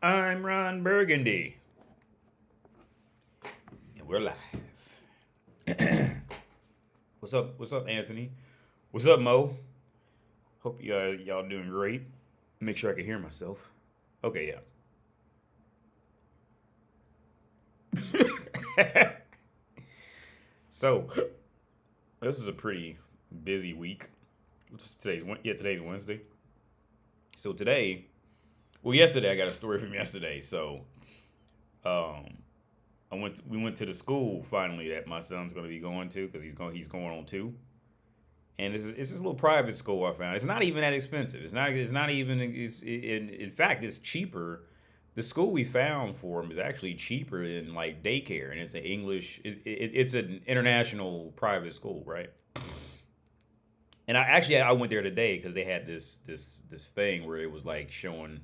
I'm Ron Burgundy, and we're live. What's up? What's up, Anthony? What's up, Mo? Hope y'all doing great. Make sure I can hear myself. Okay, yeah. So this is a pretty busy week. Today's Wednesday. So today, well, yesterday I got a story from yesterday. So um, we went to the school finally that my son's going to be going to because he's going on two. And it's this little private school I found. It's not even that expensive. It's not even. In fact, it's cheaper. The school we found for him is actually cheaper than like daycare, and it's an English. It's an international private school, right? And I went there today because they had this thing where it was like showing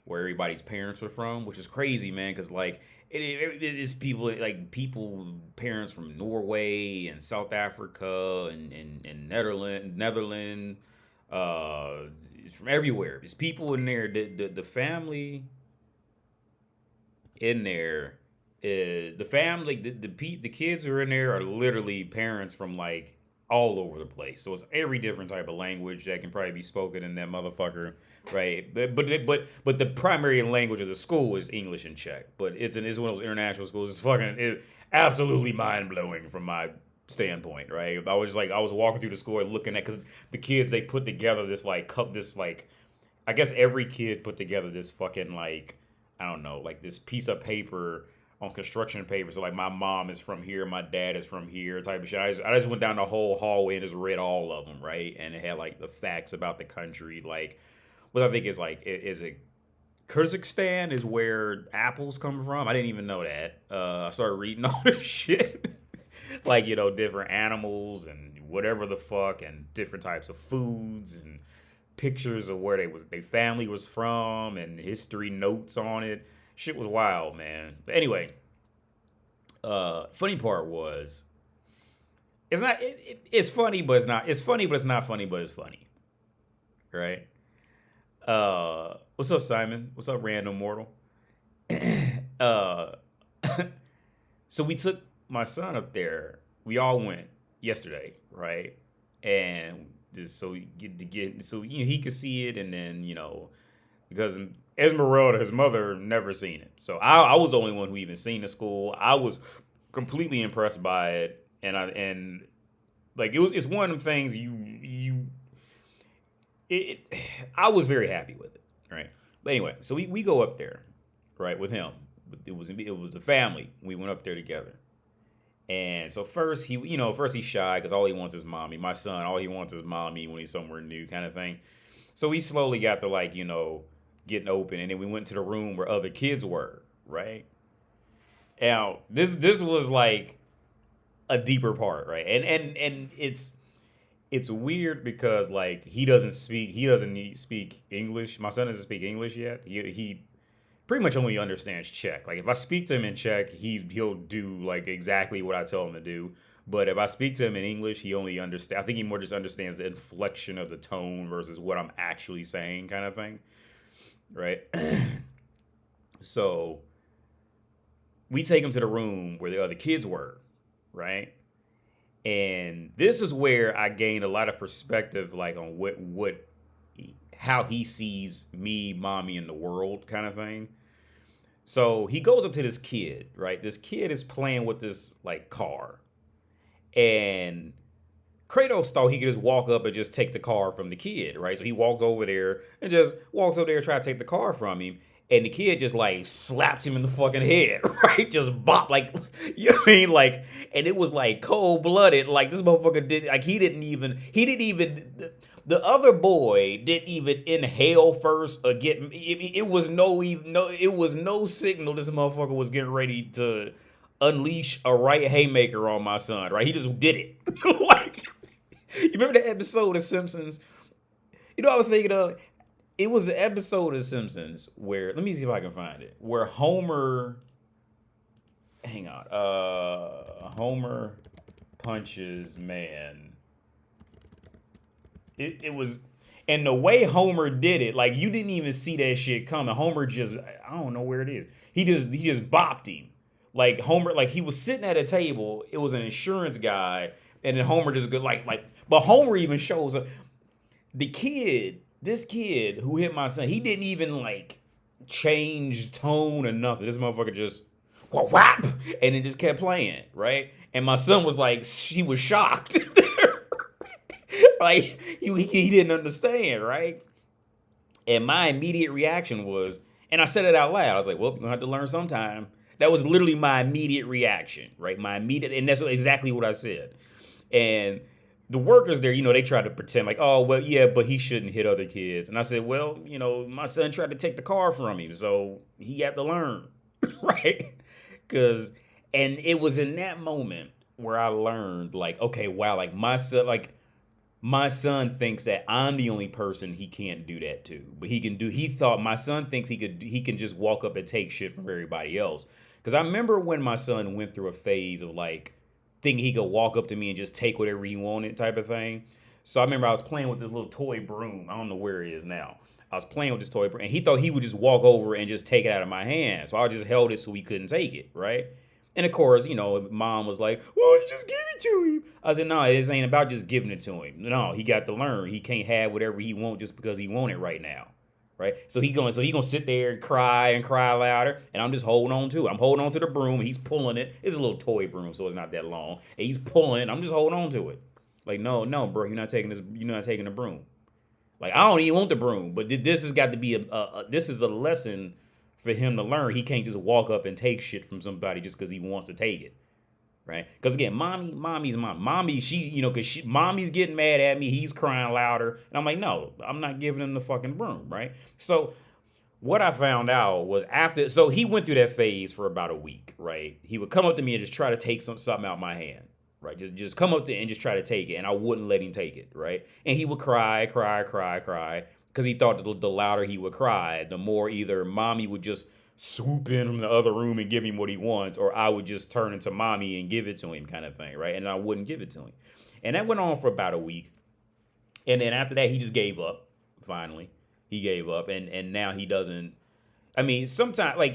where everybody's parents were from, which is crazy, man. Because like it is people parents from Norway and South Africa and Netherlands, it's from everywhere. It's people in there. The family in there. The family, the kids who are in there are literally parents from like all over the place. So it's every different type of language that can probably be spoken in that motherfucker, right? But the primary language of the school is English and Czech. But it's one of those international schools. Absolutely mind blowing from my standpoint, right? I was walking through the school looking at because the kids they put together this like I guess every kid put together this fucking like I don't know like this piece of paper on construction paper. So like my mom is from here, my dad is from here, type of shit. I just went down the whole hallway and just read all of them, right? And it had like the facts about the country, like what I think is like is it Kyrgyzstan is where apples come from. I didn't even know that. I started reading all this shit, like different animals and whatever the fuck, and different types of foods and pictures of where their family was from and history notes on it. Shit was wild, man. But anyway, funny part was it's not it's funny, but it's funny, but it's not funny, but it's funny, right? What's up, Simon? What's up, random mortal? uh, so we took my son up there. We all went yesterday, right? And just so he could see it, and then because Esmeralda, his mother, never seen it. So I was the only one who even seen the school. I was completely impressed by it, and like it's one of the things it I was very happy with it, right? But anyway, so we go up there, right, with him. It was the family. We went up there together. And so first he's shy because all he wants is mommy. My son, all he wants is mommy when he's somewhere new, kind of thing. So we slowly got to like getting open, and then we went to the room where other kids were, right? Now this was like a deeper part, right? And it's weird because like he doesn't speak English. My son doesn't speak English yet. He pretty much only understands Czech. Like if I speak to him in Czech, he'll do like exactly what I tell him to do. But if I speak to him in English, he only understand. I think he more just understands the inflection of the tone versus what I'm actually saying, kind of thing, right? So we take him to the room where the other kids were, right? And this is where I gained a lot of perspective, like on how he sees me, mommy, in the world, kind of thing. So he goes up to this kid, right? This kid is playing with this like car, and Kratos thought he could just walk up and just take the car from the kid, right? So he walks over there and just walks over there and try to take the car from him. And the kid just like slaps him in the fucking head, right? Just bop, like, you know what I mean? Like, and it was like cold blooded. Like, this motherfucker like, the other boy didn't even inhale first or it was it was no signal this motherfucker was getting ready to unleash a right haymaker on my son, right? He just did it. Like, you remember the episode of Simpsons? You know what I was thinking of? It was an episode of Simpsons where let me see if I can find it. Where Homer punches man. It was And the way Homer did it, like you didn't even see that shit coming. Homer just, I don't know where it is. He just bopped him. Like Homer, like he was sitting at a table. It was an insurance guy, and then Homer just go but Homer even shows up. This kid who hit my son, he didn't even like change tone or nothing. This motherfucker just whap, and it just kept playing, right? And my son was like, he was shocked. Like he didn't understand, right? And my immediate reaction was, and I said it out loud. I was like, well, you're gonna have to learn sometime. That was literally my immediate reaction, right? And that's exactly what I said. And the workers there, they try to pretend like, oh, well, yeah, but he shouldn't hit other kids. And I said, well, my son tried to take the car from him, so he had to learn, right? And it was in that moment where I learned, like, okay, wow, like my son thinks that I'm the only person he can't do that to. But my son thinks he can just walk up and take shit from everybody else. Because I remember when my son went through a phase of like thinking he could walk up to me and just take whatever he wanted type of thing. So I remember I was playing with this little toy broom. I don't know where it is now. I was playing with this toy broom and he thought he would just walk over and just take it out of my hand. So I just held it so he couldn't take it, right? And of course, mom was like, well, just give it to him. I said, no, this ain't about just giving it to him. No, he got to learn. He can't have whatever he wants just because he want it right now. Right? So he gonna sit there and cry louder. And I'm just holding on to it. I'm holding on to the broom. He's pulling it. It's a little toy broom, so it's not that long. And he's pulling it. I'm just holding on to it. Like, no, bro, you're not taking this. You're not taking the broom. Like, I don't even want the broom. But this has got to be this is a lesson for him to learn. He can't just walk up and take shit from somebody just because he wants to take it, right? Because again, mommy's mom. Mommy, because mommy's getting mad at me. He's crying louder, and I'm like, no, I'm not giving him the fucking broom, right? So what I found out was so he went through that phase for about a week, right? He would come up to me and just try to take something out of my hand, right? Just come up to and just try to take it, and I wouldn't let him take it, right? And he would cry. Because he thought the louder he would cry, the more either mommy would just swoop in from the other room and give him what he wants, or I would just turn into mommy and give it to him kind of thing, right? And I wouldn't give it to him. And that went on for about a week. And then after that, he just gave up, finally. He gave up, and now he doesn't. I mean, sometimes, like,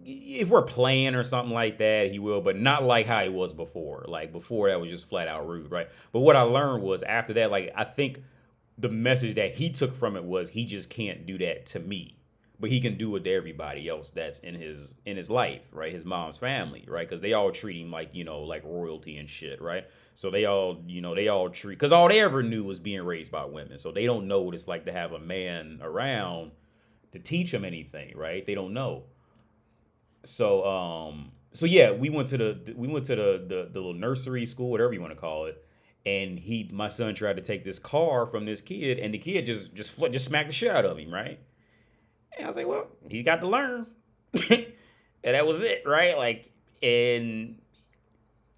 if we're playing or something like that, he will, but not like how he was before. Like, before, that was just flat out rude, right? But what I learned was after that, like, I think the message that he took from it was he just can't do that to me, but he can do it to everybody else that's in his life, right? His mom's family, right? Because they all treat him like, like royalty and shit, right? So they all treat, because all they ever knew was being raised by women. So they don't know what it's like to have a man around to teach them anything, right? They don't know. So yeah, we went to the little nursery school, whatever you want to call it. And my son tried to take this car from this kid, and the kid just smacked the shit out of him, right? And I was like, well, he got to learn. And that was it, right? Like, and,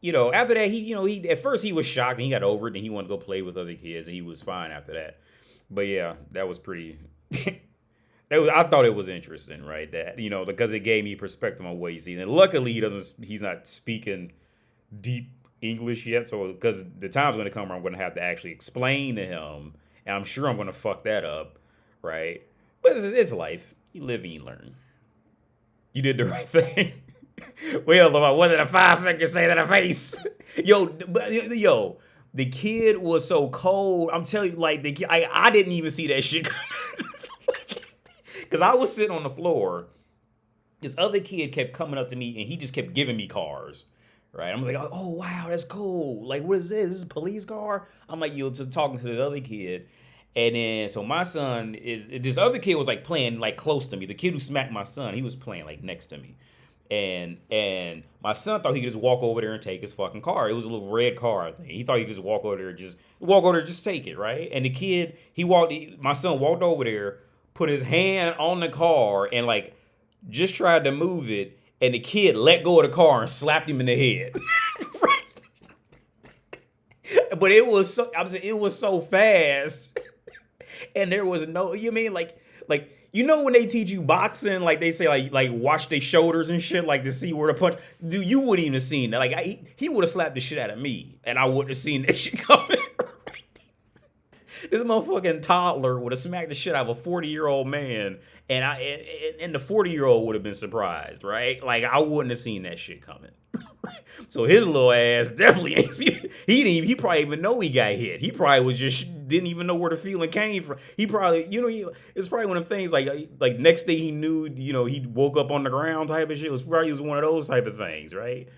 after that, he at first he was shocked, and he got over it, and he wanted to go play with other kids, and he was fine after that. But yeah, that was pretty, I thought it was interesting, right? That, because it gave me perspective on what he's seen. And luckily, he's not speaking deep English yet, so because the time's going to come where I'm going to have to actually explain to him, and I'm sure I'm going to fuck that up, right? But it's life. You live and you learn. You did the right thing. Well, what did a 5-finger say to the face? Yo, the kid was so cold. I'm telling you, like, I didn't even see that shit coming. Because I was sitting on the floor. This other kid kept coming up to me, and he just kept giving me cars. Right, I'm like, oh wow, that's cool. Like, what is this? This is a police car? I'm like, talking to the other kid, and then so my son this other kid was like playing like close to me. The kid who smacked my son, he was playing like next to me, and my son thought he could just walk over there and take his fucking car. It was a little red car, I think. He thought he could just walk over there, just take it, right? And the kid, my son walked over there, put his hand on the car, and like just tried to move it. And the kid let go of the car and slapped him in the head. But it was so fast. And there was no, when they teach you boxing, like they say, like watch their shoulders and shit, like to see where to punch. Dude, you wouldn't even have seen that. Like he would have slapped the shit out of me, and I wouldn't have seen that shit coming. This motherfucking toddler would have smacked the shit out of a 40-year-old man, and the 40-year-old would have been surprised, right? Like I wouldn't have seen that shit coming. So his little ass definitely ain't seen. He probably even know he got hit. He probably was just didn't even know where the feeling came from. He probably, it's probably one of them things like next day he knew, he woke up on the ground type of shit. It was probably one of those type of things, right?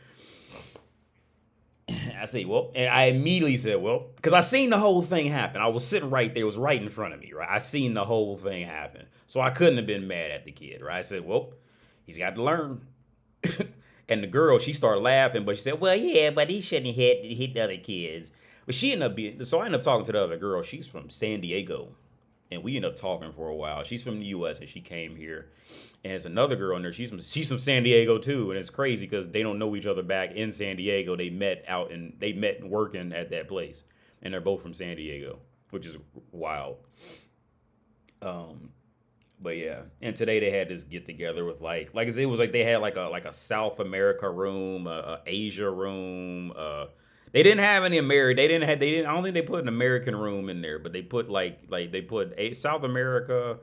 I say, well, and I immediately said, well, because I seen the whole thing happen. I was sitting right there, it was right in front of me, right? I seen the whole thing happen. So I couldn't have been mad at the kid, right? I said, well, he's got to learn. And the girl, she started laughing, but she said, well, yeah, but he shouldn't hit other kids. But she ended up being, so I ended up talking to the other girl. She's from San Diego. And we ended up talking for a while. She's from the U.S. and she came here. And there's another girl in there. She's from San Diego too. And it's crazy because they don't know each other back in San Diego. They met working at that place. And they're both from San Diego, which is wild. But yeah, and today they had this get together with like it was like they had like a South America room, a Asia room. They didn't have any American. I don't think they put an American room in there, but they put they put a South America,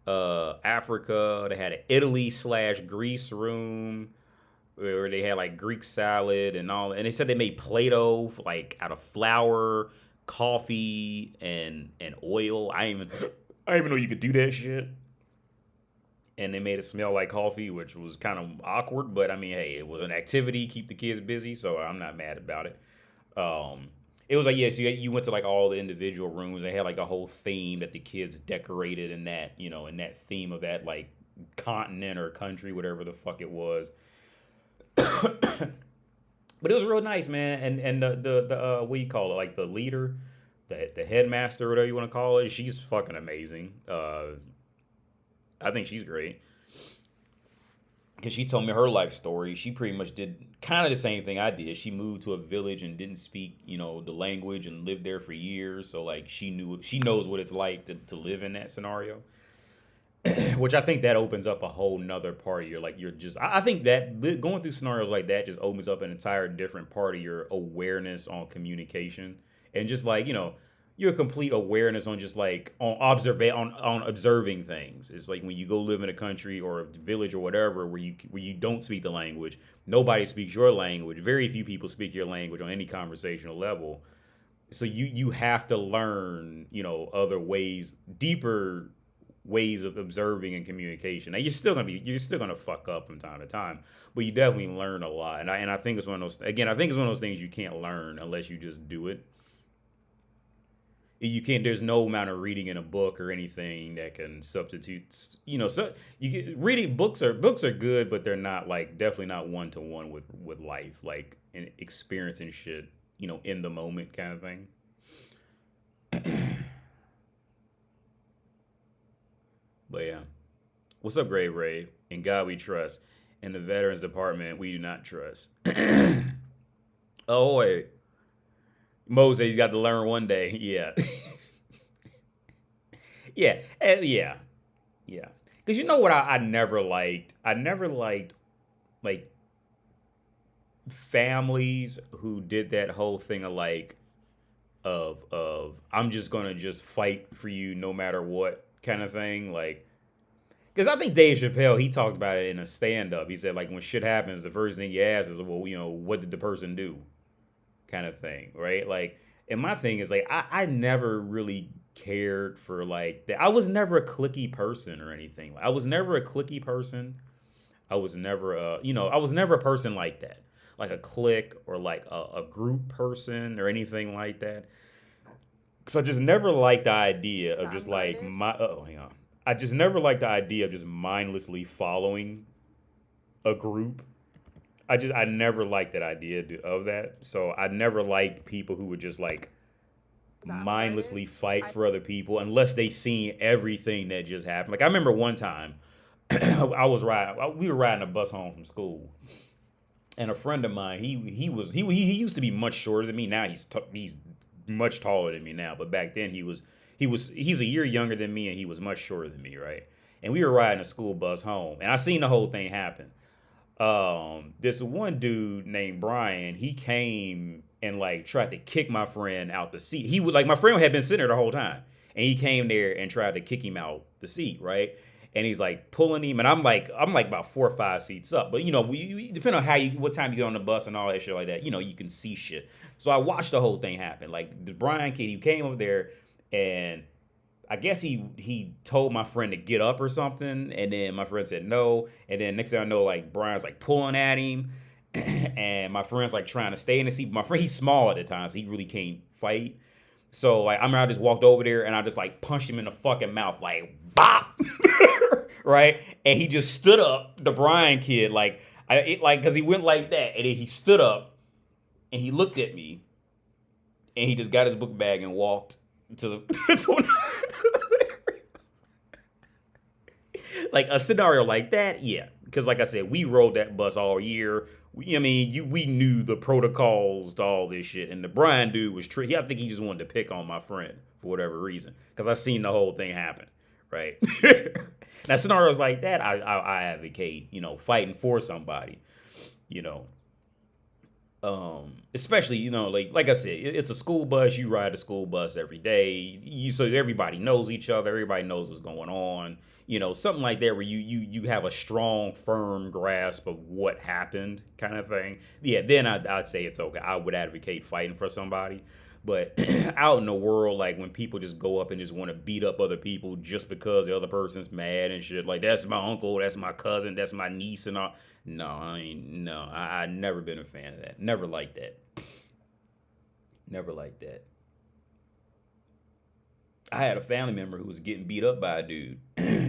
Africa. They had an Italy/Greece room where they had like Greek salad and all. And they said they made Play-Doh like out of flour, coffee, and oil. I didn't even know you could do that shit. And they made it smell like coffee, which was kind of awkward. But I mean, hey, it was an activity, keep the kids busy, so I'm not mad about it. It was like, yeah, so you went to like all the individual rooms. They had like a whole theme that the kids decorated in that, in that theme of that like continent or country, whatever the fuck it was. But it was real nice, man. And the what do you call it? Like the leader, the headmaster, whatever you want to call it, she's fucking amazing. I think she's great. Because she told me her life story. She pretty much did kind of the same thing I did. She moved to a village and didn't speak, the language and lived there for years. So like she knows what it's like to live in that scenario. Which I think that opens up a whole nother part of your, like, I think that going through scenarios like that just opens up an entire different part of your awareness on communication. And just like, your complete awareness on just like on observing things. It's like when you go live in a country or a village or whatever where you don't speak the language, nobody speaks your language. Very few people speak your language on any conversational level. So you have to learn, other ways, deeper ways of observing and communication. Now you're still gonna fuck up from time to time, but you definitely learn a lot. And I think it's one of those. Again, I think it's one of those things you can't learn unless you just do it. You can't. There's no amount of reading in a book or anything that can substitute. So you get reading books are good, but they're not definitely not one-to-one with life, like and experiencing shit, in the moment kind of thing. But yeah, what's up, Grave Rave? In God we trust. In the Veterans Department, we do not trust. Oh wait. Mo says he's got to learn one day. Yeah. Yeah. Because you know what I never liked? I never liked, like, families who did that whole thing of I'm just going to just fight for you no matter what kind of thing. Like, because I think Dave Chappelle, he talked about it in a stand-up. He said, like, when shit happens, the first thing you ask is, well, what did the person do? Kind of thing, right? Like, and my thing is like I never really cared for like that. I was never a cliquey person or anything. I was never a cliquey person. I was never a person like that, like a clique or like a group person or anything like that. Because I just never liked the idea of just like hang on. I just never liked the idea of just mindlessly following a group. I never liked that idea of that. So I never liked people who would just like mindlessly fight for other people unless they seen everything that just happened. Like I remember one time we were riding a bus home from school, and a friend of mine, he used to be much shorter than me. Now he's much taller than me now, but back then he's a year younger than me and he was much shorter than me, right? And we were riding a school bus home, and I seen the whole thing happen. This one dude named Brian, he came and like tried to kick my friend out the seat. He would like my friend had been sitting there the whole time, and he came there and tried to kick him out the seat, right? And he's like pulling him, and I'm like about 4 or 5 seats up. But you know, depending on what time you get on the bus and all that shit like that, you know, you can see shit. So I watched the whole thing happen. Like the Brian kid, he came up there, and I guess he told my friend to get up or something, and then my friend said no, and then next thing I know, like Brian's like pulling at him, and my friend's like trying to stay in the seat. But my friend, he's small at the time, so he really can't fight. So like I remember I just walked over there and I just like punched him in the fucking mouth, like bop, right? And he just stood up. The Brian kid, because he went like that, and then he stood up, and he looked at me, and he just got his book bag and walked to the like a scenario like that, yeah. Because like I said, we rode that bus all year. We knew the protocols to all this shit. And the Brian dude was I think he just wanted to pick on my friend for whatever reason. Because I seen the whole thing happen, right? Now scenarios like that, I advocate, you know, fighting for somebody, you know. Especially, you know, like I said, it's a school bus. You ride a school bus every day. So everybody knows each other. Everybody knows what's going on. You know, something like that where you have a strong, firm grasp of what happened, kind of thing. Yeah, then I'd say it's okay. I would advocate fighting for somebody. But out in the world, like when people just go up and just want to beat up other people just because the other person's mad and shit, like that's my uncle, that's my cousin, that's my niece and all. No, I never been a fan of that. Never liked that. Never liked that. I had a family member who was getting beat up by a dude.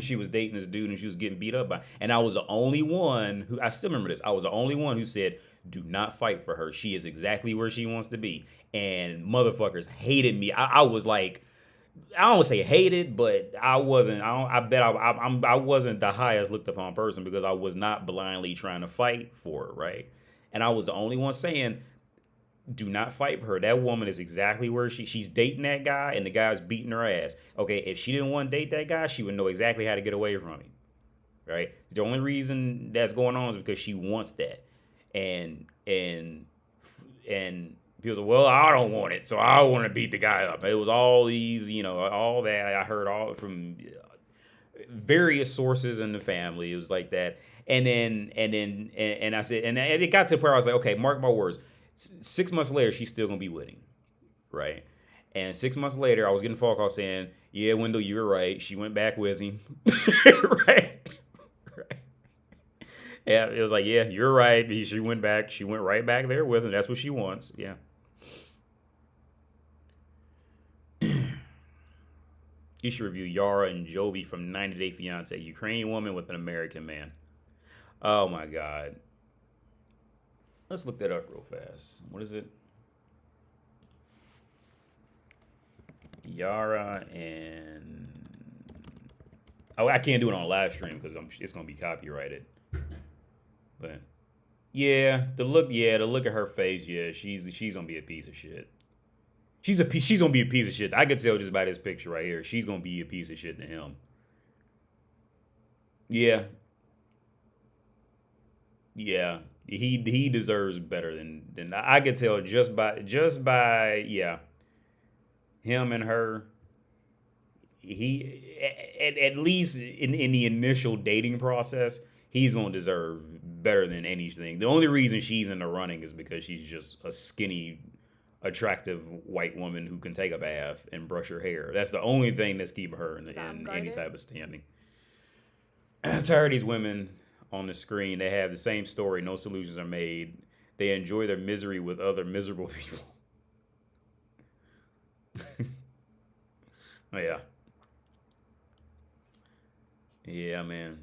She was dating this dude and she was getting beat up by, and I was the only one who, I still remember this. I was the only one who said, do not fight for her. She is exactly where she wants to be. And motherfuckers hated me. I was like, I don't say hated, but I wasn't. I wasn't the highest looked upon person because I was not blindly trying to fight for her, right? And I was the only one saying, do not fight for her. That woman is exactly where she's dating that guy, and the guy's beating her ass. Okay, if she didn't want to date that guy, she would know exactly how to get away from him, right? The only reason that's going on is because she wants that, and people say, well, I don't want it, so I want to beat the guy up. It was all these, you know, all that I heard all from various sources in the family. It was like that, and I said, and it got to the point where I was like, okay, mark my words. 6 months later, she's still gonna be with him, right? And 6 months later, I was getting a phone call saying, yeah, Wendell, you were right. She went back with him, right? Yeah, it was like, yeah, you're right. She went back. She went right back there with him. That's what she wants. Yeah. You should review Yara and Jovi from 90 Day Fiance. Ukrainian woman with an American man. Oh my God. Let's look that up real fast. What is it? Yara and... Oh, I can't do it on a live stream because it's gonna be copyrighted. But yeah, the look at her face, yeah, she's gonna be a piece of shit. She's gonna be a piece of shit. I could tell just by this picture right here. She's gonna be a piece of shit to him. Yeah. Yeah. He deserves better than I could tell just by yeah. Him and her. He at least in the initial dating process, he's gonna deserve better than anything. The only reason she's in the running is because she's just a skinny, attractive white woman who can take a bath and brush her hair. That's the only thing that's keeping her in any type of standing. I'm tired of these women on the screen. They have the same story. No solutions are made. They enjoy their misery with other miserable people. Oh, yeah. Yeah, man.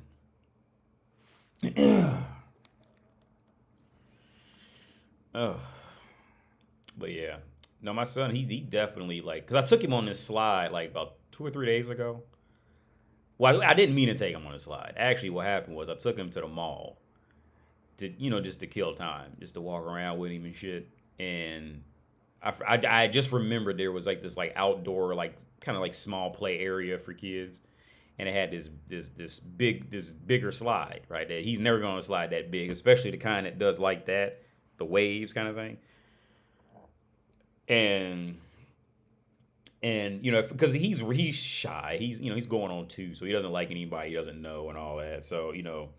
Oh. But yeah. No, my son, he definitely, like, because I took him on this slide, like, about 2 or 3 days ago. Well, I didn't mean to take him on the slide. Actually, what happened was I took him to the mall to, you know, just to kill time, just to walk around with him and shit. And I just remembered there was, like, this, like, outdoor, like, kind of, like, small play area for kids. And it had this bigger slide, right? That he's never been on a slide that big, especially the kind that does like that, the waves kind of thing. and you know, because he's shy, he's going on 2, so he doesn't like anybody he doesn't know and all that. So you know,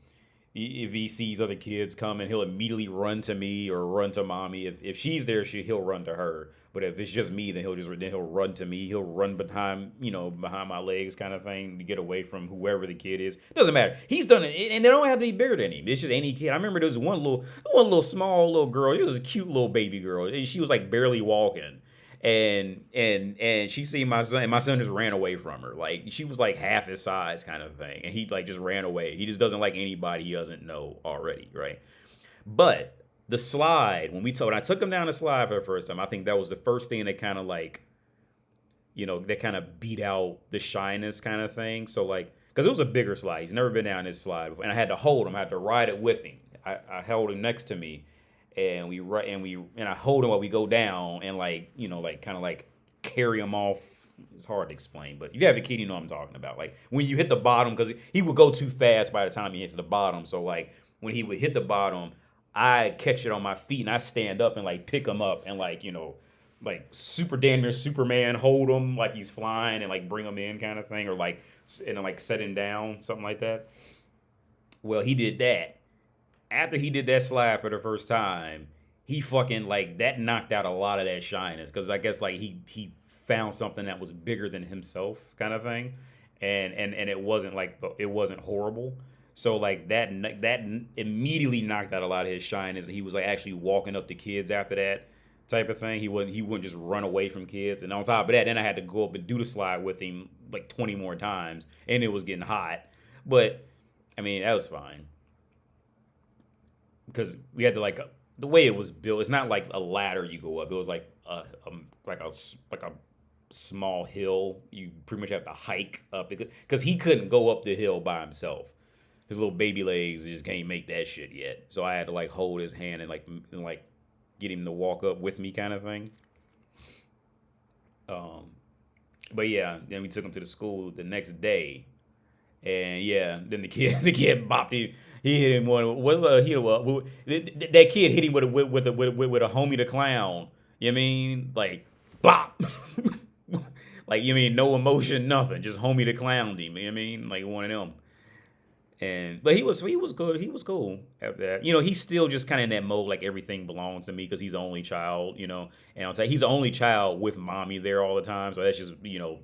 if he sees other kids coming, he'll immediately run to me or run to mommy. If she's there, he'll run to her. But if it's just me, then he'll run to me. He'll run behind my legs, kind of thing, to get away from whoever the kid is. Doesn't matter. He's done it, and they don't have to be bigger than him. It's just any kid. I remember there was one little small little girl. She was a cute little baby girl, and she was like barely walking. And she seen my son, and my son just ran away from her. Like she was like half his size, kind of thing, and he like just ran away. He just doesn't like anybody he doesn't know already, right? But the slide, when I took him down the slide for the first time, I think that was the first thing that kind of like, you know, that kind of beat out the shyness kind of thing. So like, because it was a bigger slide, he's never been down this slide before, and I had to hold him, I had to ride it with him. I held him next to me. And I hold him while we go down, and like, you know, like kind of like carry him off. It's hard to explain, but if you have a kid, you know what I'm talking about. Like when you hit the bottom, because he would go too fast by the time he hits the bottom. So like when he would hit the bottom, I catch it on my feet and I stand up and like pick him up and like, you know, like super damn near Superman, hold him like he's flying and like bring him in kind of thing, or like and then like set him down, something like that. Well, he did that. After he did that slide for the first time, he fucking like that knocked out a lot of that shyness, because I guess like he found something that was bigger than himself, kind of thing, and it wasn't like it wasn't horrible. So like that immediately knocked out a lot of his shyness, and he was like actually walking up to kids after that type of thing. He wouldn't just run away from kids. And on top of that, then I had to go up and do the slide with him like 20 more times, and it was getting hot. But I mean, that was fine, because we had to like the way it was built. It's not like a ladder you go up. It was like a small hill. You pretty much have to hike up, because he couldn't go up the hill by himself. His little baby legs just can't make that shit yet. So I had to like hold his hand and like get him to walk up with me, kind of thing. But yeah, then we took him to the school the next day, and yeah, then the kid bopped him. He hit him that kid hit him with a homie the clown. You know what I mean, like bop, like you mean no emotion, nothing, just homie the clown him. You know what I mean, like one of them. But he was good. He was cool after that. You know, he's still just kind of in that mode, like everything belongs to me, because he's the only child. You know, and I'll tell you, he's the only child with mommy there all the time. So that's just, you know,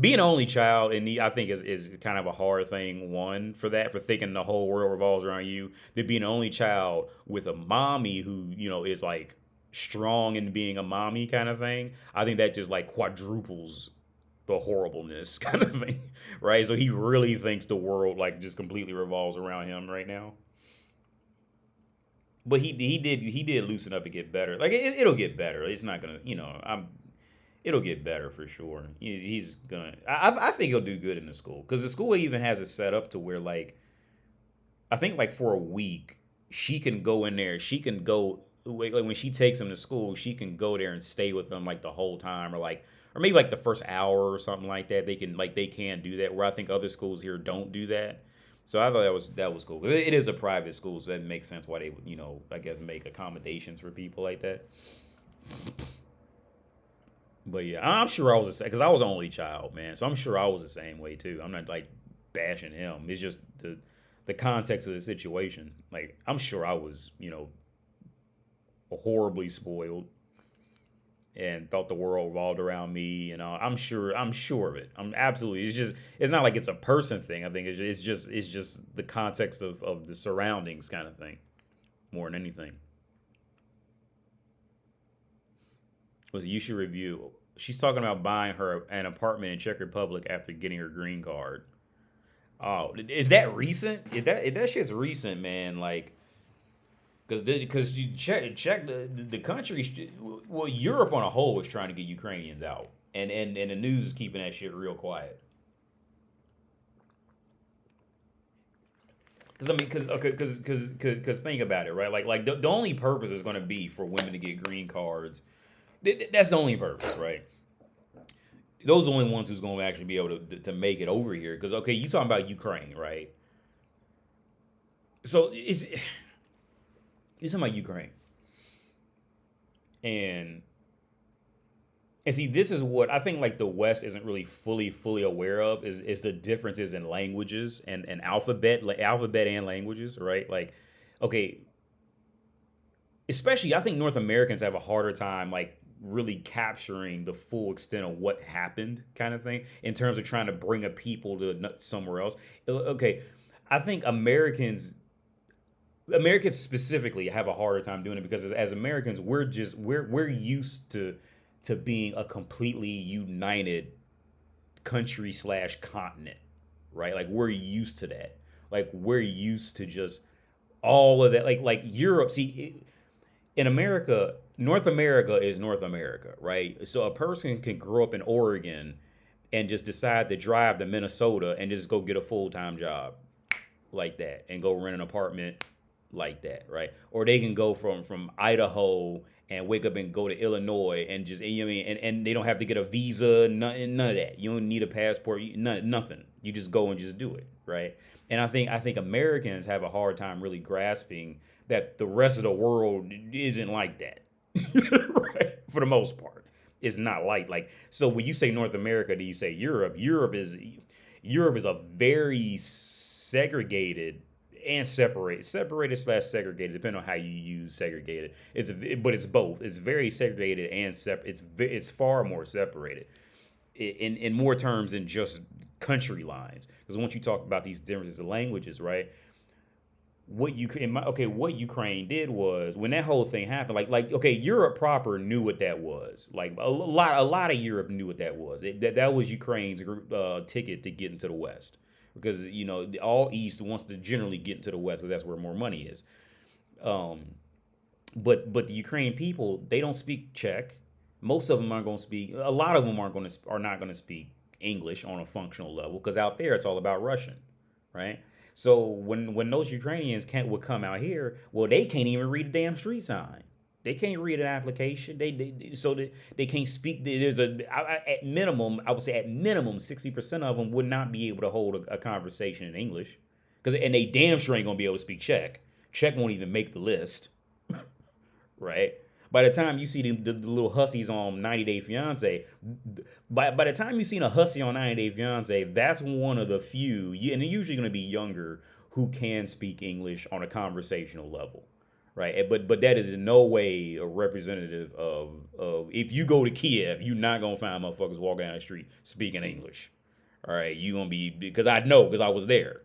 being an only child, and I think is kind of a hard thing. One, for thinking the whole world revolves around you. That being an only child with a mommy who, you know, is like strong in being a mommy kind of thing. I think that just like quadruples the horribleness kind of thing, right? So he really thinks the world like just completely revolves around him right now. But he did loosen up and get better. Like it'll get better. It's not gonna, you know, it'll get better for sure. He's gonna. I think he'll do good in the school, because the school even has it set up to where like, I think like for a week she can go in there. She can go like when she takes him to school, she can go there and stay with them like the whole time, or maybe like the first hour or something like that. They can do that, where I think other schools here don't do that. So I thought that was cool. It is a private school, so that makes sense why they would, you know, I guess make accommodations for people like that. But yeah, I'm sure I was the same, because I was an only child, man. So I'm sure I was the same way too. I'm not like bashing him. It's just the context of the situation. Like I'm sure I was, you know, horribly spoiled and thought the world revolved around me. You know, I'm sure of it. I'm absolutely. It's not like it's a person thing. I think it's just the context of the surroundings kind of thing, more than anything. You should review. She's talking about buying her an apartment in Czech Republic after getting her green card. Oh, is that recent? If that shit's recent, man, like, because you check the country. Well, Europe on a whole is trying to get Ukrainians out, and the news is keeping that shit real quiet. Because I mean, because think about it, right? Like the only purpose is going to be for women to get green cards. That's the only purpose, right? Those are the only ones who's going to actually be able to make it over here. Because, okay, you talking about Ukraine, right? So you're talking about Ukraine. And and see, this is what I think like the West isn't really fully aware of is the differences in languages and alphabet, like alphabet and languages, right? Like, okay, especially I think North Americans have a harder time like really capturing the full extent of what happened kind of thing in terms of trying to bring a people to somewhere else. Okay, I think Americans specifically have a harder time doing it because as Americans we're used to being a completely united country slash continent, right? Like we're used to that. Like we're used to just all of that. Like Europe. See, in America, North America is North America, right? So a person can grow up in Oregon and just decide to drive to Minnesota and just go get a full time job like that and go rent an apartment like that, right? Or they can go from Idaho and wake up and go to Illinois and just, you know what I mean, and they don't have to get a visa, none of that. You don't need a passport, nothing. You just go and just do it, right? And I think Americans have a hard time really grasping that the rest of the world isn't like that, right? For the most part, it's not like so. When you say North America, do you say Europe? Europe is a very segregated and separated slash segregated, depending on how you use segregated. But it's both. It's very segregated and it's far more separated in more terms than just country lines. Because once you talk about these differences of languages, right? What Ukraine did was when that whole thing happened, okay, Europe proper knew what that was. Like a lot of Europe knew what that was. That was Ukraine's ticket to get into the West, because all East wants to generally get into the West because that's where more money is. But the Ukrainian people, they don't speak Czech. Most of them aren't going to speak. A lot of them are not going to speak English on a functional level because out there it's all about Russian, right? So when those Ukrainians would come out here, well, they can't even read a damn street sign. They can't read an application. They can't speak. There's at minimum, I would say at minimum 60% of them would not be able to hold a conversation in English, and they damn sure ain't gonna be able to speak Czech. Czech won't even make the list, right? By the time you see the little hussies on 90 Day Fiance, by the time you've seen a hussy on 90 Day Fiance, that's one of the few, and they're usually going to be younger, who can speak English on a conversational level, right? But that is in no way a representative of if you go to Kiev, you're not going to find motherfuckers walking down the street speaking English, all right? You're going to be, because I know, because I was there.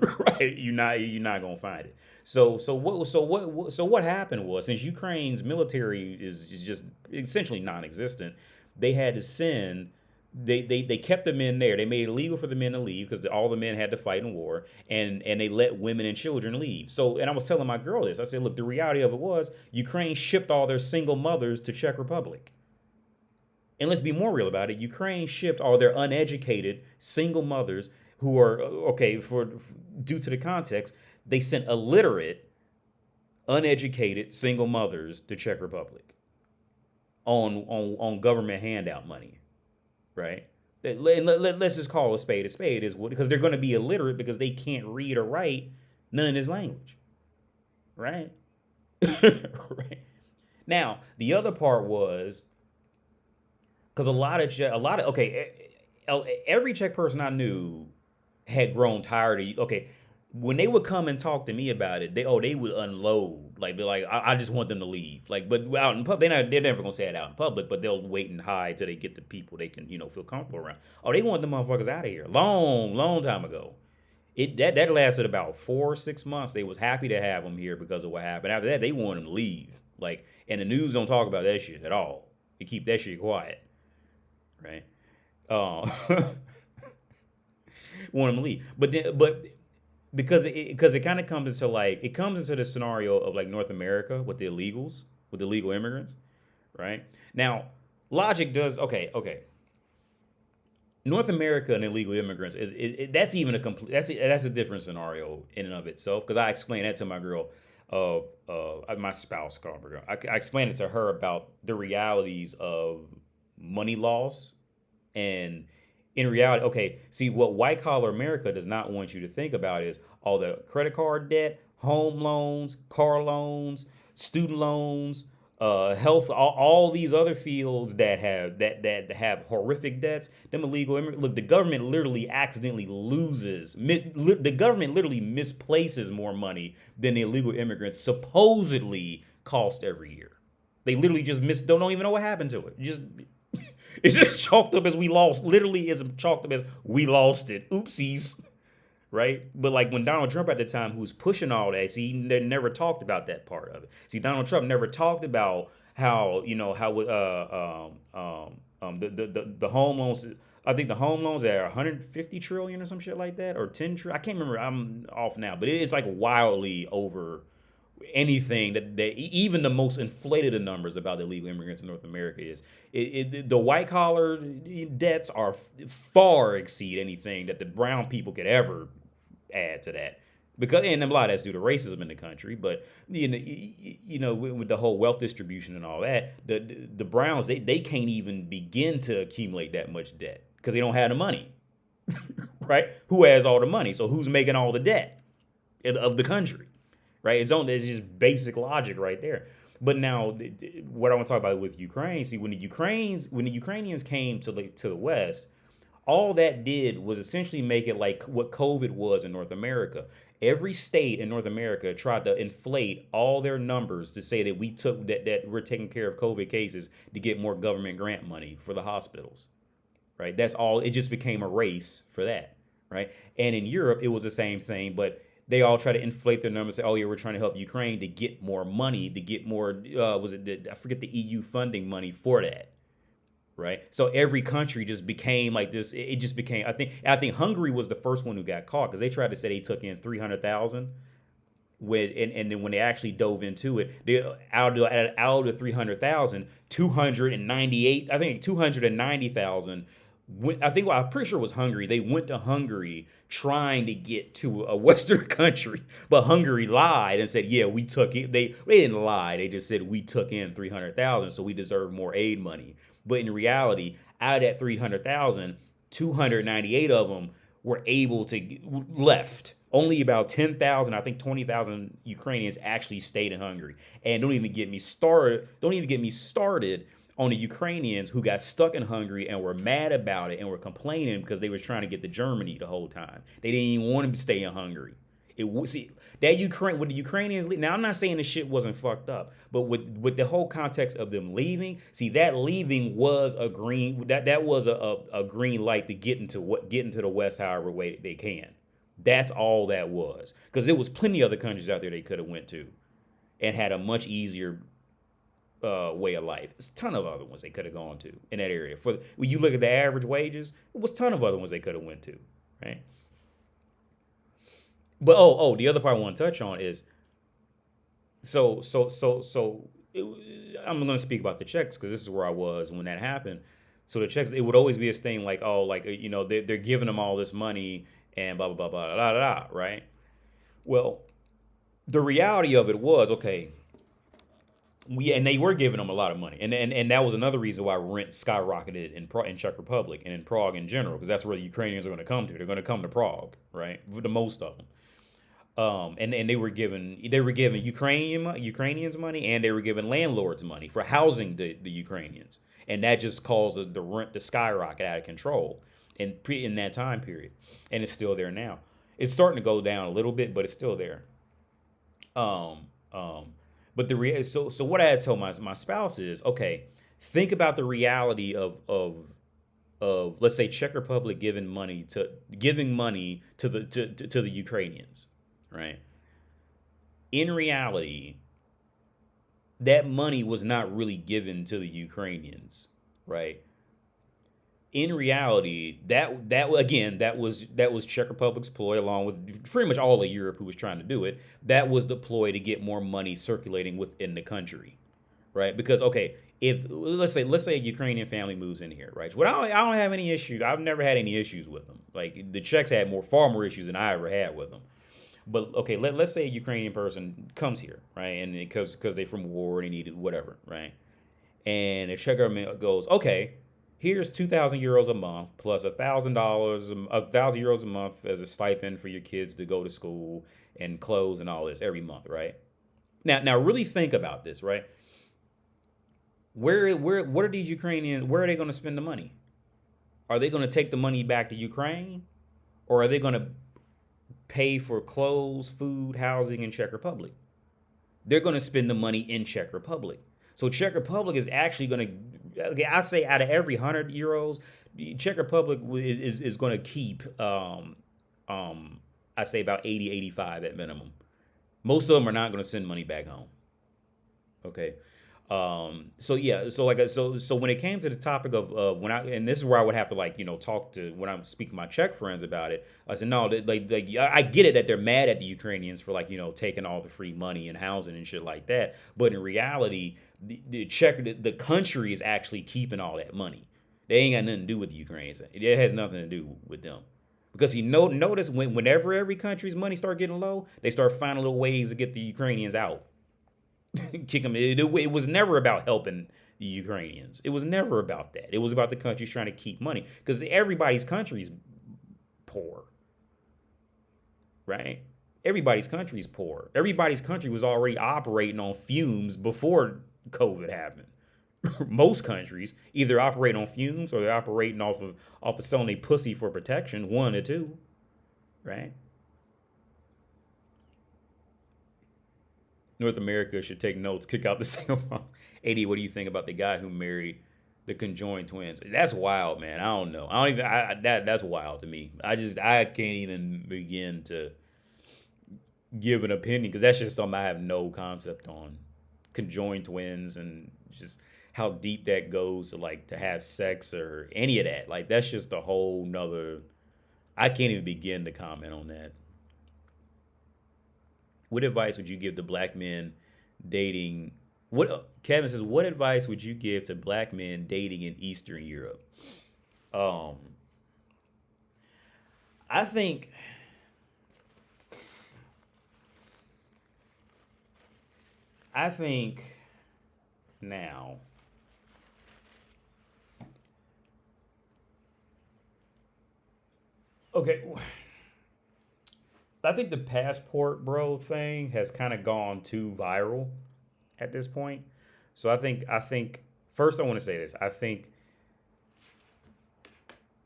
Right, you're not gonna find it. So what happened was, since Ukraine's military is just essentially non-existent, they had to send. They kept the men there. They made it illegal for the men to leave because all the men had to fight in war, and they let women and children leave. So, and I was telling my girl this. I said, look, the reality of it was Ukraine shipped all their single mothers to Czech Republic. And let's be more real about it. Ukraine shipped all their uneducated single mothers who are, due to the context, they sent illiterate, uneducated single mothers to Czech Republic on government handout money, right? Let's just call a spade is what, because they're going to be illiterate because they can't read or write none of this language, right? Right. Now the other part was because every Czech person I knew had grown tired of, when they would come and talk to me about it, they would unload, like, be like, I just want them to leave, like, but out in public, they're never gonna say it out in public, but they'll wait and hide till they get the people they can, feel comfortable around. They want the motherfuckers out of here, long time ago. That lasted about 4 or 6 months. They was happy to have them here because of what happened. After that, they wanted them to leave, like, and the news don't talk about that shit at all. They keep that shit quiet, right? Want them to leave, but because it kind of comes into the scenario of like North America with the illegals, with illegal immigrants, right? Now, logic does okay. North America and illegal immigrants that's even that's a different scenario in and of itself, because I explained that to my girl, my spouse, call her girl. I explained it to her about the realities of money loss. And in reality, see, what white collar America does not want you to think about is all the credit card debt, home loans, car loans, student loans, health, all these other fields that have horrific debts, them illegal immigrants. Look, the government literally accidentally the government literally misplaces more money than the illegal immigrants supposedly cost every year. They literally just don't even know what happened to it. Just it's just chalked up as we lost. Literally, it's chalked up as we lost it. Oopsies. Right? But like when Donald Trump at the time, who was pushing all that, see, they never talked about that part of it. See, Donald Trump never talked about how, the home loans. I think the home loans are 150 trillion or some shit like that, or 10 trillion. I can't remember. I'm off now, but it's like wildly over anything that even the most inflated of numbers about the illegal immigrants in North America is. The white collar debts are far exceed anything that the brown people could ever add to that, because and a lot of that's due to racism in the country. But with the whole wealth distribution and all that, the Browns they can't even begin to accumulate that much debt because they don't have the money. Right? Who has all the money? So who's making all the debt of the country? Right? It's just basic logic right there. But now, what I want to talk about with Ukraine, see, when the Ukrainians came to the West, all that did was essentially make it like what COVID was in North America. Every state in North America tried to inflate all their numbers to say that that we're taking care of COVID cases to get more government grant money for the hospitals. Right? That's all. It just became a race for that. Right? And in Europe, it was the same thing, but they all try to inflate their numbers, say, oh, yeah, we're trying to help Ukraine to get more money, to get more, I forget the EU funding money for that, right? So every country just became like this. It just became, I think Hungary was the first one who got caught because they tried to say they took in 300,000. And then when they actually dove into it, out of the 300,000, 298, I think 290,000. I'm pretty sure it was Hungary. They went to Hungary trying to get to a Western country, but Hungary lied and said, "Yeah, we took it." They didn't lie. They just said we took in 300,000, so we deserve more aid money. But in reality, out of that 300,000, 298 of them were able to left. Only about 10,000, I think 20,000 Ukrainians actually stayed in Hungary. And don't even get me started on the Ukrainians who got stuck in Hungary and were mad about it and were complaining because they were trying to get to Germany the whole time. They didn't even want to stay in Hungary. With the Ukrainians. Now, I'm not saying the shit wasn't fucked up, but with the whole context of them leaving, see, that leaving was a green green light to get into the West however way they can. That's all that was, because there was plenty of other countries out there they could have went to and had a much easier way of life. There's a ton of other ones they could have gone to in that area. When you look at the average wages, it was a ton of other ones they could have went to, right? But the other part I want to touch on is I'm going to speak about the checks because this is where I was when that happened. So the checks, it would always be this thing like, they're giving them all this money and blah, blah, blah, blah, blah, blah, blah, right? Well, the reality of it was, okay, and they were giving them a lot of money. And that was another reason why rent skyrocketed in Czech Republic and in Prague in general, because that's where the Ukrainians are going to come to. They're going to come to Prague, right? For the most of them. And they were giving Ukrainians money, and they were giving landlords money for housing the Ukrainians. And that just caused the rent to skyrocket out of control in that time period. And it's still there now. It's starting to go down a little bit, but it's still there. But so what I had to tell my spouse is, okay, think about the reality of let's say Czech Republic giving money to the Ukrainians, right? In reality, that money was not really given to the Ukrainians, right? In reality, that was Czech Republic's ploy, along with pretty much all of Europe who was trying to do it. That was the ploy to get more money circulating within the country, right? Because if let's say a Ukrainian family moves in here, right? So I don't have any issues. I've never had any issues with them. Like the Czechs had far more issues than I ever had with them. But okay, let's say a Ukrainian person comes here, right? And because they're from war and they needed whatever, right? And the Czech government goes, okay, here's 2,000 euros a month plus $1,000 euros a month as a stipend for your kids to go to school and clothes and all this every month, right? Now really think about this, right? what are these Ukrainians? Where are they going to spend the money? Are they going to take the money back to Ukraine, or are they going to pay for clothes, food, housing in Czech Republic? They're going to spend the money in Czech Republic. So Czech Republic is actually going to, okay, I say out of every 100 euros, Czech Republic is going to keep, I say about 80, 85 at minimum. Most of them are not going to send money back home. Okay. So yeah, so when it came to the topic of when and this is where I would have to like, talk to when I'm speaking to my Czech friends about it. I said, no, like I get it that they're mad at the Ukrainians for like, taking all the free money and housing and shit like that. But in reality, the country is actually keeping all that money. They ain't got nothing to do with the Ukrainians. It has nothing to do with them. Because notice whenever every country's money start getting low, they start finding little ways to get the Ukrainians out. Kick them. It was never about helping the Ukrainians. It was never about that. It was about the countries trying to keep money. Because everybody's country's poor. Right? Everybody's country's poor. Everybody's country was already operating on fumes before COVID happened. Most countries either operate on fumes or they're operating off of selling a pussy for protection, one or two, right? North America should take notes, kick out the single mom. AD, what do you think about the guy who married the conjoined twins? That's wild, man. I don't know. That's wild to me. I can't even begin to give an opinion because that's just something I have no concept on. Conjoined twins and just how deep that goes to like to have sex or any of that. Like that's just a whole nother. I can't even begin to comment on that. What advice would you give to black men dating? Kevin says, what advice would you give to black men dating in Eastern Europe? I think now, okay, I think the passport bro thing has kind of gone too viral at this point. So I think first I want to say this. I think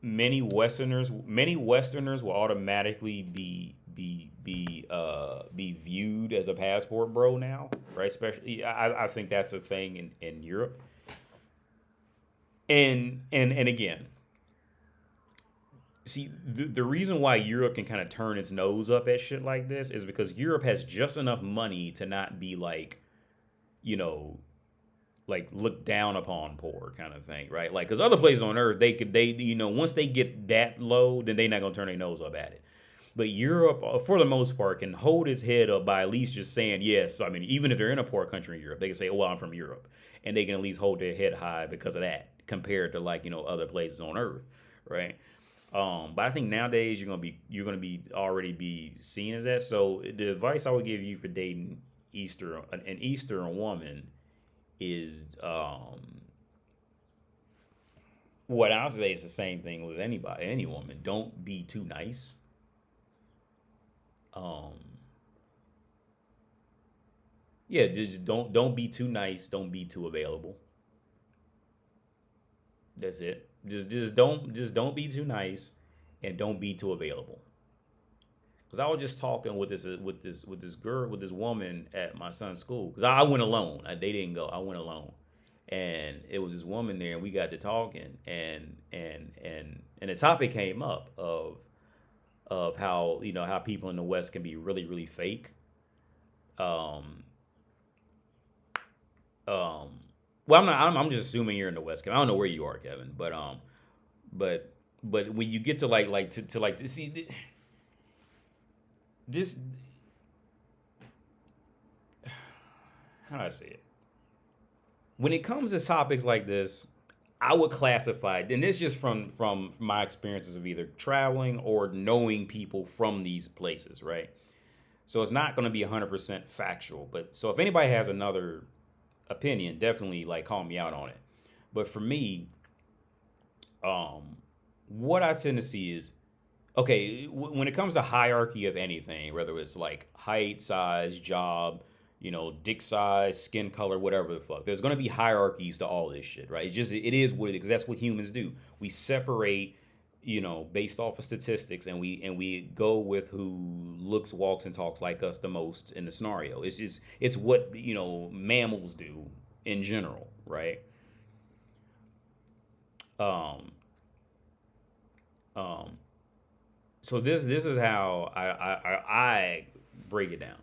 many Westerners will automatically be viewed as a passport bro now, right? Especially, I think that's a thing in Europe. And again, see, the reason why Europe can kind of turn its nose up at shit like this is because Europe has just enough money to not be like, like looked down upon poor kind of thing, right? Like, because other places on earth, once they get that low, then they're not going to turn their nose up at it. But Europe, for the most part, can hold its head up by at least just saying yes. I mean, even if they're in a poor country in Europe, they can say, well, I'm from Europe. And they can at least hold their head high because of that compared to like, other places on earth, right? But I think nowadays you're gonna be already be seen as that. So the advice I would give you for dating an Eastern woman is what I'll say is the same thing with any woman. Don't be too nice. Yeah, just don't be too nice. Don't be too available. That's it. Just don't be too nice, and don't be too available. Because I was just talking with this woman at my son's school. Because I went alone. They didn't go. I went alone, and it was this woman there, and we got to talking, and the topic came up of how people in the West can be really really fake. Well, I'm not. I'm just assuming you're in the West, Kevin. I don't know where you are, Kevin, but when you get to to see this, how do I say it? When it comes to topics like this, I would classify it, and this just from my experiences of either traveling or knowing people from these places, right? So it's not going to be 100% factual, but so if anybody has another opinion, definitely like call me out on it. But for me, what I tend to see is, okay, when it comes to hierarchy of anything, whether it's like height, size, job, dick size, skin color, whatever the fuck. There's gonna be hierarchies to all this shit, right? It is what it is, because that's what humans do. We separate, based off of statistics, and we go with who looks, walks, and talks like us the most in the scenario. It's what mammals do in general, right? Um, um, so this is how I break it down.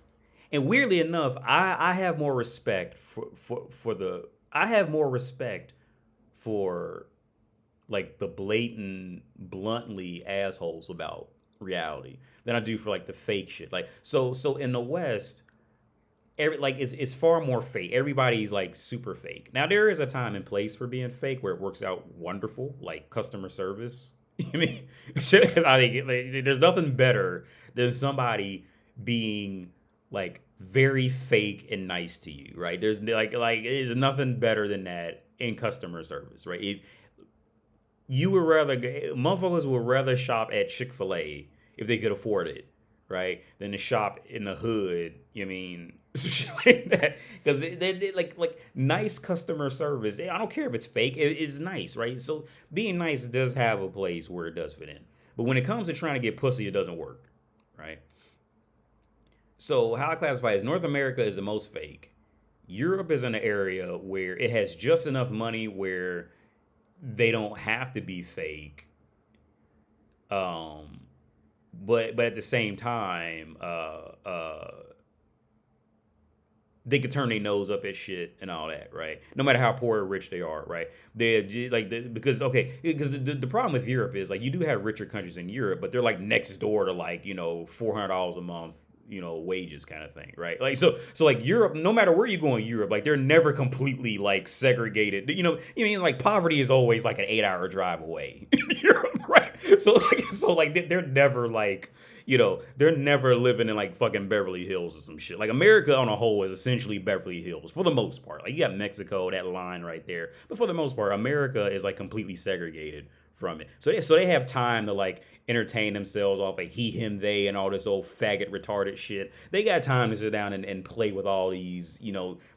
And weirdly enough, I have more respect for the I have more respect for like the blatant, bluntly assholes about reality than I do for like the fake shit. Like so in the West, it's far more fake. Everybody's like super fake. Now there is a time and place for being fake where it works out wonderful, like customer service. I mean, I think there's nothing better than somebody being like very fake and nice to you, right? There's there's nothing better than that in customer service, right? If you would rather, motherfuckers would rather shop at Chick-fil-A if they could afford it, right, than to shop in the hood. You mean some shit like that, because they like nice customer service. I don't care if it's fake; it's nice, right? So being nice does have a place where it does fit in, but when it comes to trying to get pussy, it doesn't work, right? So how I classify is North America is the most fake. Europe is in an area where it has just enough money where they don't have to be fake. But at the same time, they could turn their nose up at shit and all that, right? No matter how poor or rich they are, right? Because the problem with Europe is like you do have richer countries in Europe, but they're like next door to like $400 a month, wages kind of thing, right? Like so like Europe, no matter where you go in Europe, like they're never completely like segregated. It's like poverty is always like an 8-hour drive away in Europe, right? So they're never like, they're never living in like fucking Beverly Hills or some shit. Like America on a whole is essentially Beverly Hills for the most part. Like you got Mexico, that line right there, but for the most part, America is like completely segregated from it. So they have time to like entertain themselves off of he, him, they, and all this old faggot retarded shit. They got time to sit down and play with all these,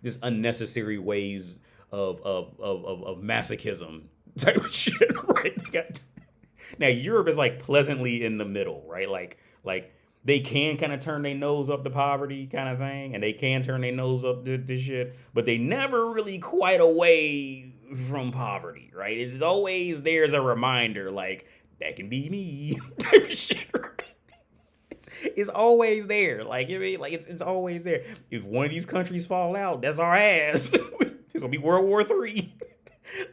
just unnecessary ways of masochism type of shit, right? Now Europe is like pleasantly in the middle, right? Like they can kind of turn their nose up to poverty kind of thing, and they can turn their nose up to shit, but they never really quite away from poverty, right? It's always there as a reminder, like, that can be me type of shit, right? It's always there. Like, it's always there. If one of these countries fall out, that's our ass. It's gonna be World War III.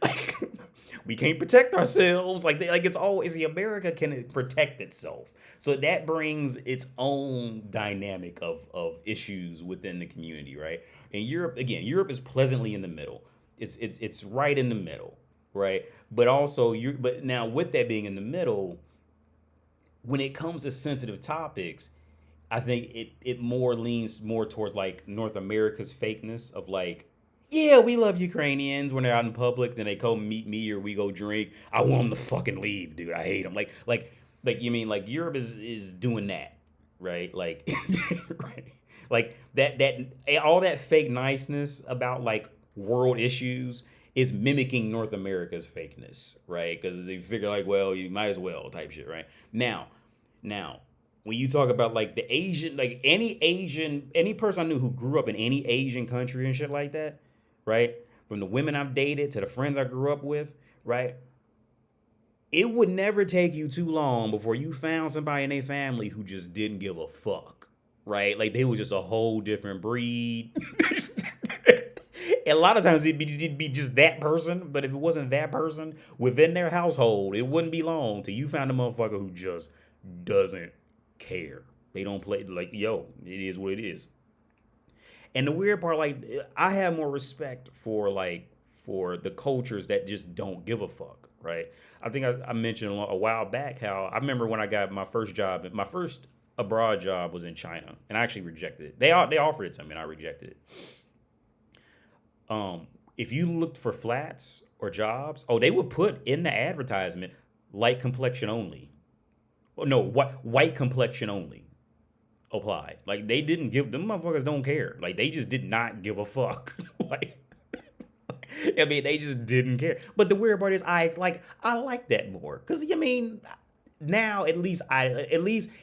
Like, we can't protect ourselves. Like it's always America can protect itself. So that brings its own dynamic of issues within the community, right? And Europe is pleasantly in the middle. It's right in the middle, right? But also but now with that being in the middle, when it comes to sensitive topics, I think it more leans more towards like North America's fakeness of like, yeah, we love Ukrainians when they're out in public. Then they come meet me or we go drink. I want them to fucking leave, dude. I hate them. Like you mean like Europe is doing that, right? Like, right? Like that all that fake niceness about like world issues is mimicking North America's fakeness, right? Because they figure like, well, you might as well type shit, right? Now, when you talk about like the Asian, like any person I knew who grew up in any Asian country and shit like that, right? From the women I've dated to the friends I grew up with, right? It would never take you too long before you found somebody in their family who just didn't give a fuck, right? Like they was just a whole different breed. A lot of times it'd be just that person, but if it wasn't that person within their household, it wouldn't be long till you found a motherfucker who just doesn't care. They don't play like, yo, it is what it is. And the weird part, like, I have more respect for the cultures that just don't give a fuck, right? I think I mentioned a while back how I remember when I got my first job, my first abroad job was in China, and I actually rejected it. They offered it to me, and I rejected it. If you looked for flats or jobs, they would put in the advertisement light complexion only. Oh, no, white complexion only. applied. Like they didn't give them motherfuckers don't care. Like they just did not give a fuck. Like I mean, they just didn't care. But the weird part is I like that more. Cause I mean, now at least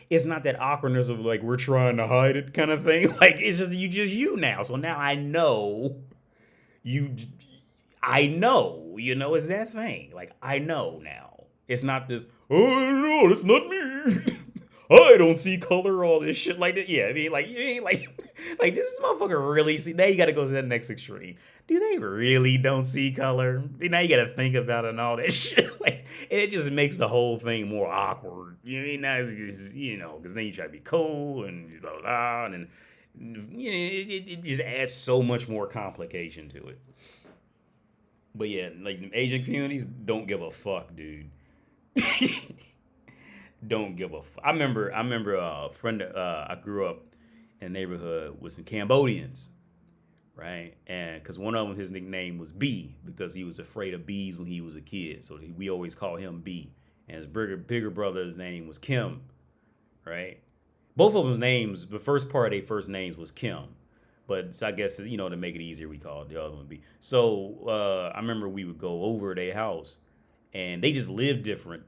it's not that awkwardness of like we're trying to hide it kind of thing. Like it's just you now. So now I know you it's that thing. Like I know now. It's not this, oh no, it's not me. I don't see color, all this shit like that. Yeah, I mean, like, you ain't like this motherfucker really see. Now you got to go to that next extreme. Do they really don't see color? Now you got to think about it and all that shit. Like, and it just makes the whole thing more awkward. You know what I mean? Now it's, because then you try to be cool and blah, blah, blah, and it just adds so much more complication to it. But yeah, like Asian communities don't give a fuck, dude. Don't give a fuck. I remember a friend. I grew up in a neighborhood with some Cambodians, right? And because one of them, his nickname was B because he was afraid of bees when he was a kid, so we always called him B. And his bigger brother's name was Kim, right? Both of them's names, the first part of their first names was Kim, but I guess to make it easier, we called the other one B. So I remember we would go over their house, and they just lived different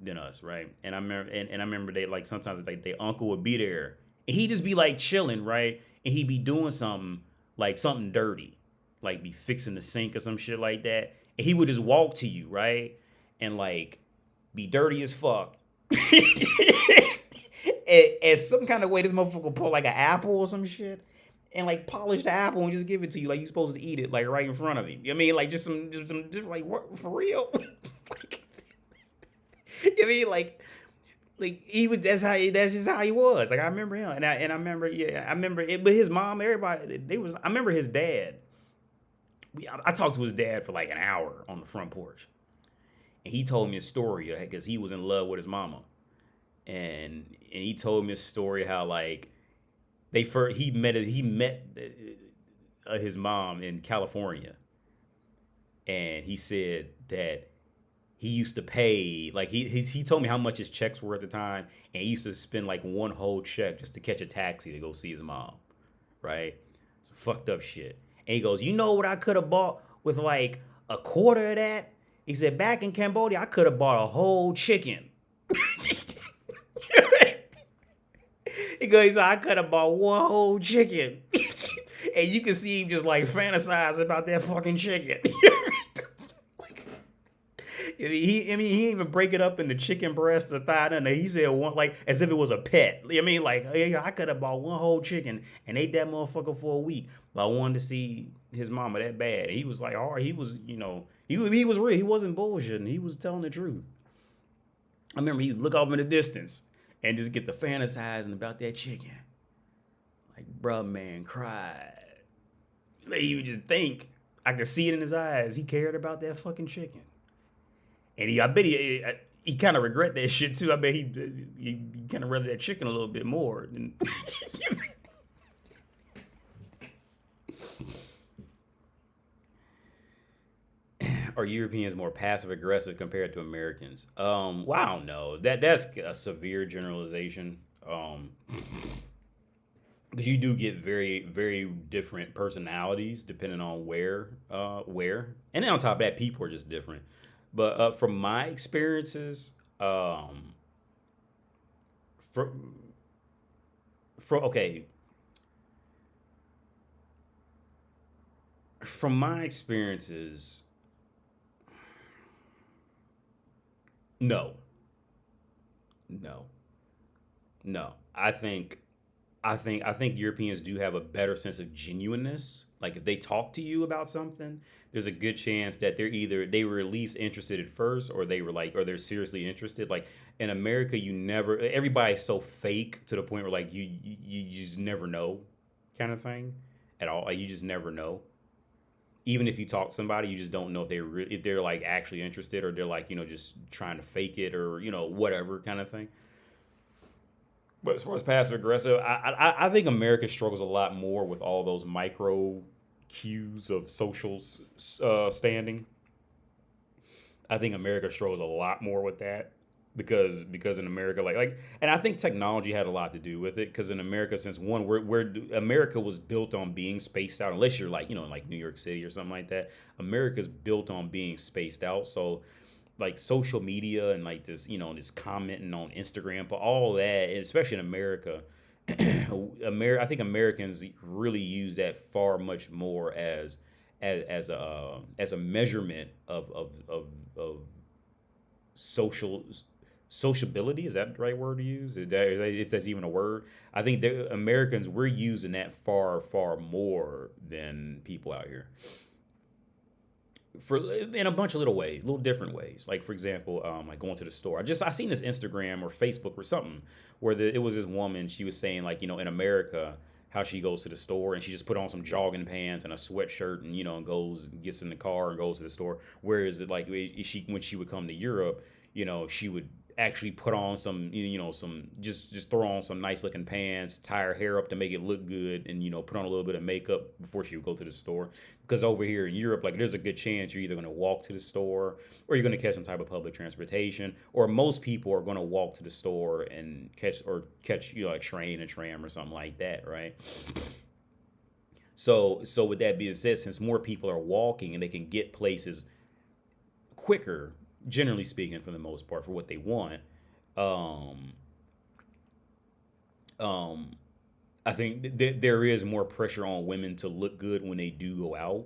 than us, right? And I remember they like sometimes like their uncle would be there and he'd just be like chilling, right? And he'd be doing something dirty, like be fixing the sink or some shit like that. And he would just walk to you, right? And like be dirty as fuck. and some kind of way this motherfucker would pull like an apple or some shit and like polish the apple and just give it to you like you're supposed to eat it like right in front of him. I mean, like just some different, like what, for real? Like, I mean, like he was. That's just how he was. Like I remember him, and I remember, I remember it. But his mom, everybody, I remember his dad. I talked to his dad for like an hour on the front porch, and he told me a story because he was in love with his mama, and he told me a story how like he met his mom in California, and he said that he used to pay, like he told me how much his checks were at the time, and he used to spend like one whole check just to catch a taxi to go see his mom, right? Some fucked up shit. And he goes, you know what I could have bought with like a quarter of that? He said, back in Cambodia, I could have bought a whole chicken. He goes, I could have bought one whole chicken. And you can see him just like fantasize about that fucking chicken. He didn't even break it up into chicken breast or thigh. No, he said one like as if it was a pet. I mean, like I could have bought one whole chicken and ate that motherfucker for a week, but I wanted to see his mama that bad. And he was like, he was, he was real. He wasn't bullshitting. He was telling the truth. I remember he would look off in the distance and just get the fantasizing about that chicken. Like, bruh, man, cried. Like, he would just think. I could see it in his eyes. He cared about that fucking chicken. And I bet he kind of regret that shit too. I bet he kind of rather that chicken a little bit more than. Are Europeans more passive aggressive compared to Americans? Well, I don't know. That's a severe generalization. Because you do get very, very different personalities depending on where, and then on top of that, people are just different. But from my experiences, from my experiences, no. I think Europeans do have a better sense of genuineness. Like if they talk to you about something, there's a good chance that they were at least interested at first, or or they're seriously interested. Like in America, everybody's so fake to the point where like you just never know, kind of thing, at all. Like you just never know. Even if you talk to somebody, you just don't know if they're like actually interested, or they're like just trying to fake it, or whatever kind of thing. But as far as passive aggressive, I think America struggles a lot more with all those micro cues of social standing. I think America struggles a lot more with that. because in America, and I think technology had a lot to do with it. Because in America, since one, America was built on being spaced out. Unless you're like like New York City or something like that, America's built on being spaced out. So like social media and like this, this commenting on Instagram, but all that, and especially in America, I think Americans really use that far much more as a measurement of social sociability. Is that the right word to use? If that's even a word, I think that Americans, we're using that far more than people out here. In a bunch of little different ways. Like for example, like going to the store. I seen this Instagram or Facebook or something where it was this woman. She was saying like, in America, how she goes to the store and she just put on some jogging pants and a sweatshirt and and goes and gets in the car and goes to the store. Whereas like when she would come to Europe, she would actually put on some some just throw on some nice looking pants, tie her hair up to make it look good, and put on a little bit of makeup before she would go to the store. Because over here in Europe, like there's a good chance you're either going to walk to the store or you're going to catch some type of public transportation, or most people are going to walk to the store and catch a train, a tram, or something like that, right? So with that being said, since more people are walking and they can get places quicker, generally speaking, for the most part, for what they want, I think there is more pressure on women to look good when they do go out,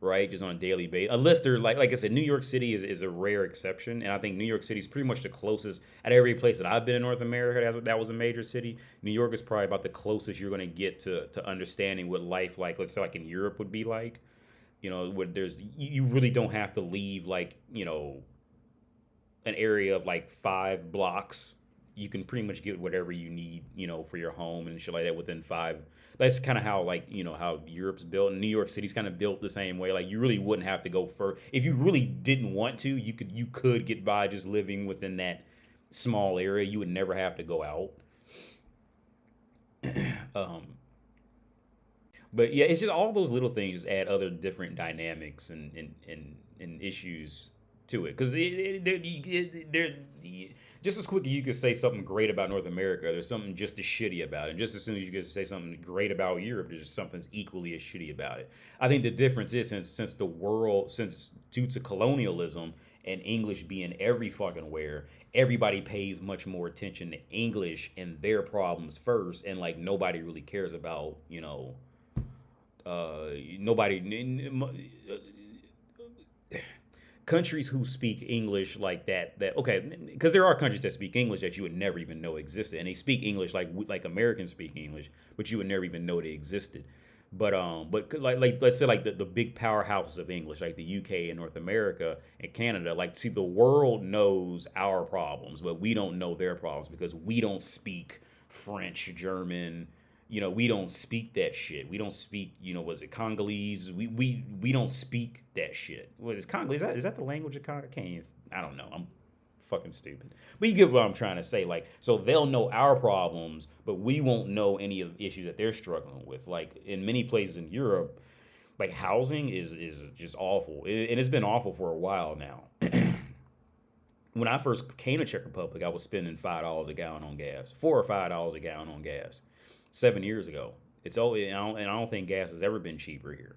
right? Just on a daily basis. Unless they're like I said, New York City is a rare exception, and I think New York City is pretty much the closest at every place that I've been in North America. That was a major city. New York is probably about the closest you're going to get to understanding what life, like let's say like in Europe, would be like. Where you really don't have to leave like an area of like 5 blocks. You can pretty much get whatever you need, for your home and shit like that within 5. That's kind of how like, how Europe's built. And New York City's kind of built the same way. Like you really wouldn't have to go further. If you really didn't want to, you could get by just living within that small area. You would never have to go out. But yeah, it's just all those little things just add other different dynamics and issues to it. Because they're just as quick as you could say something great about North America, there's something just as shitty about it. And just as soon as you could say something great about Europe, there's something equally as shitty about it. I think the difference is since due to colonialism and English being every fucking where, everybody pays much more attention to English and their problems first, and like nobody really cares about countries who speak English like that okay, because there are countries that speak English that you would never even know existed, and they speak English like Americans speak English, but you would never even know they existed. But like let's say like the big powerhouses of English, like the UK and North America and Canada, like see the world knows our problems, but we don't know their problems because we don't speak French, German. We don't speak that shit. We don't speak, was it Congolese? We don't speak that shit. What is Congolese? Is that the language of Congo? I don't know. I'm fucking stupid. But you get what I'm trying to say. Like, so they'll know our problems, but we won't know any of the issues that they're struggling with. Like in many places in Europe, like housing is just awful. And it's been awful for a while now. When I first came to Czech Republic, I was spending $5 a gallon on gas, $4 or $5 a gallon on gas. 7 years ago. And I don't think gas has ever been cheaper here.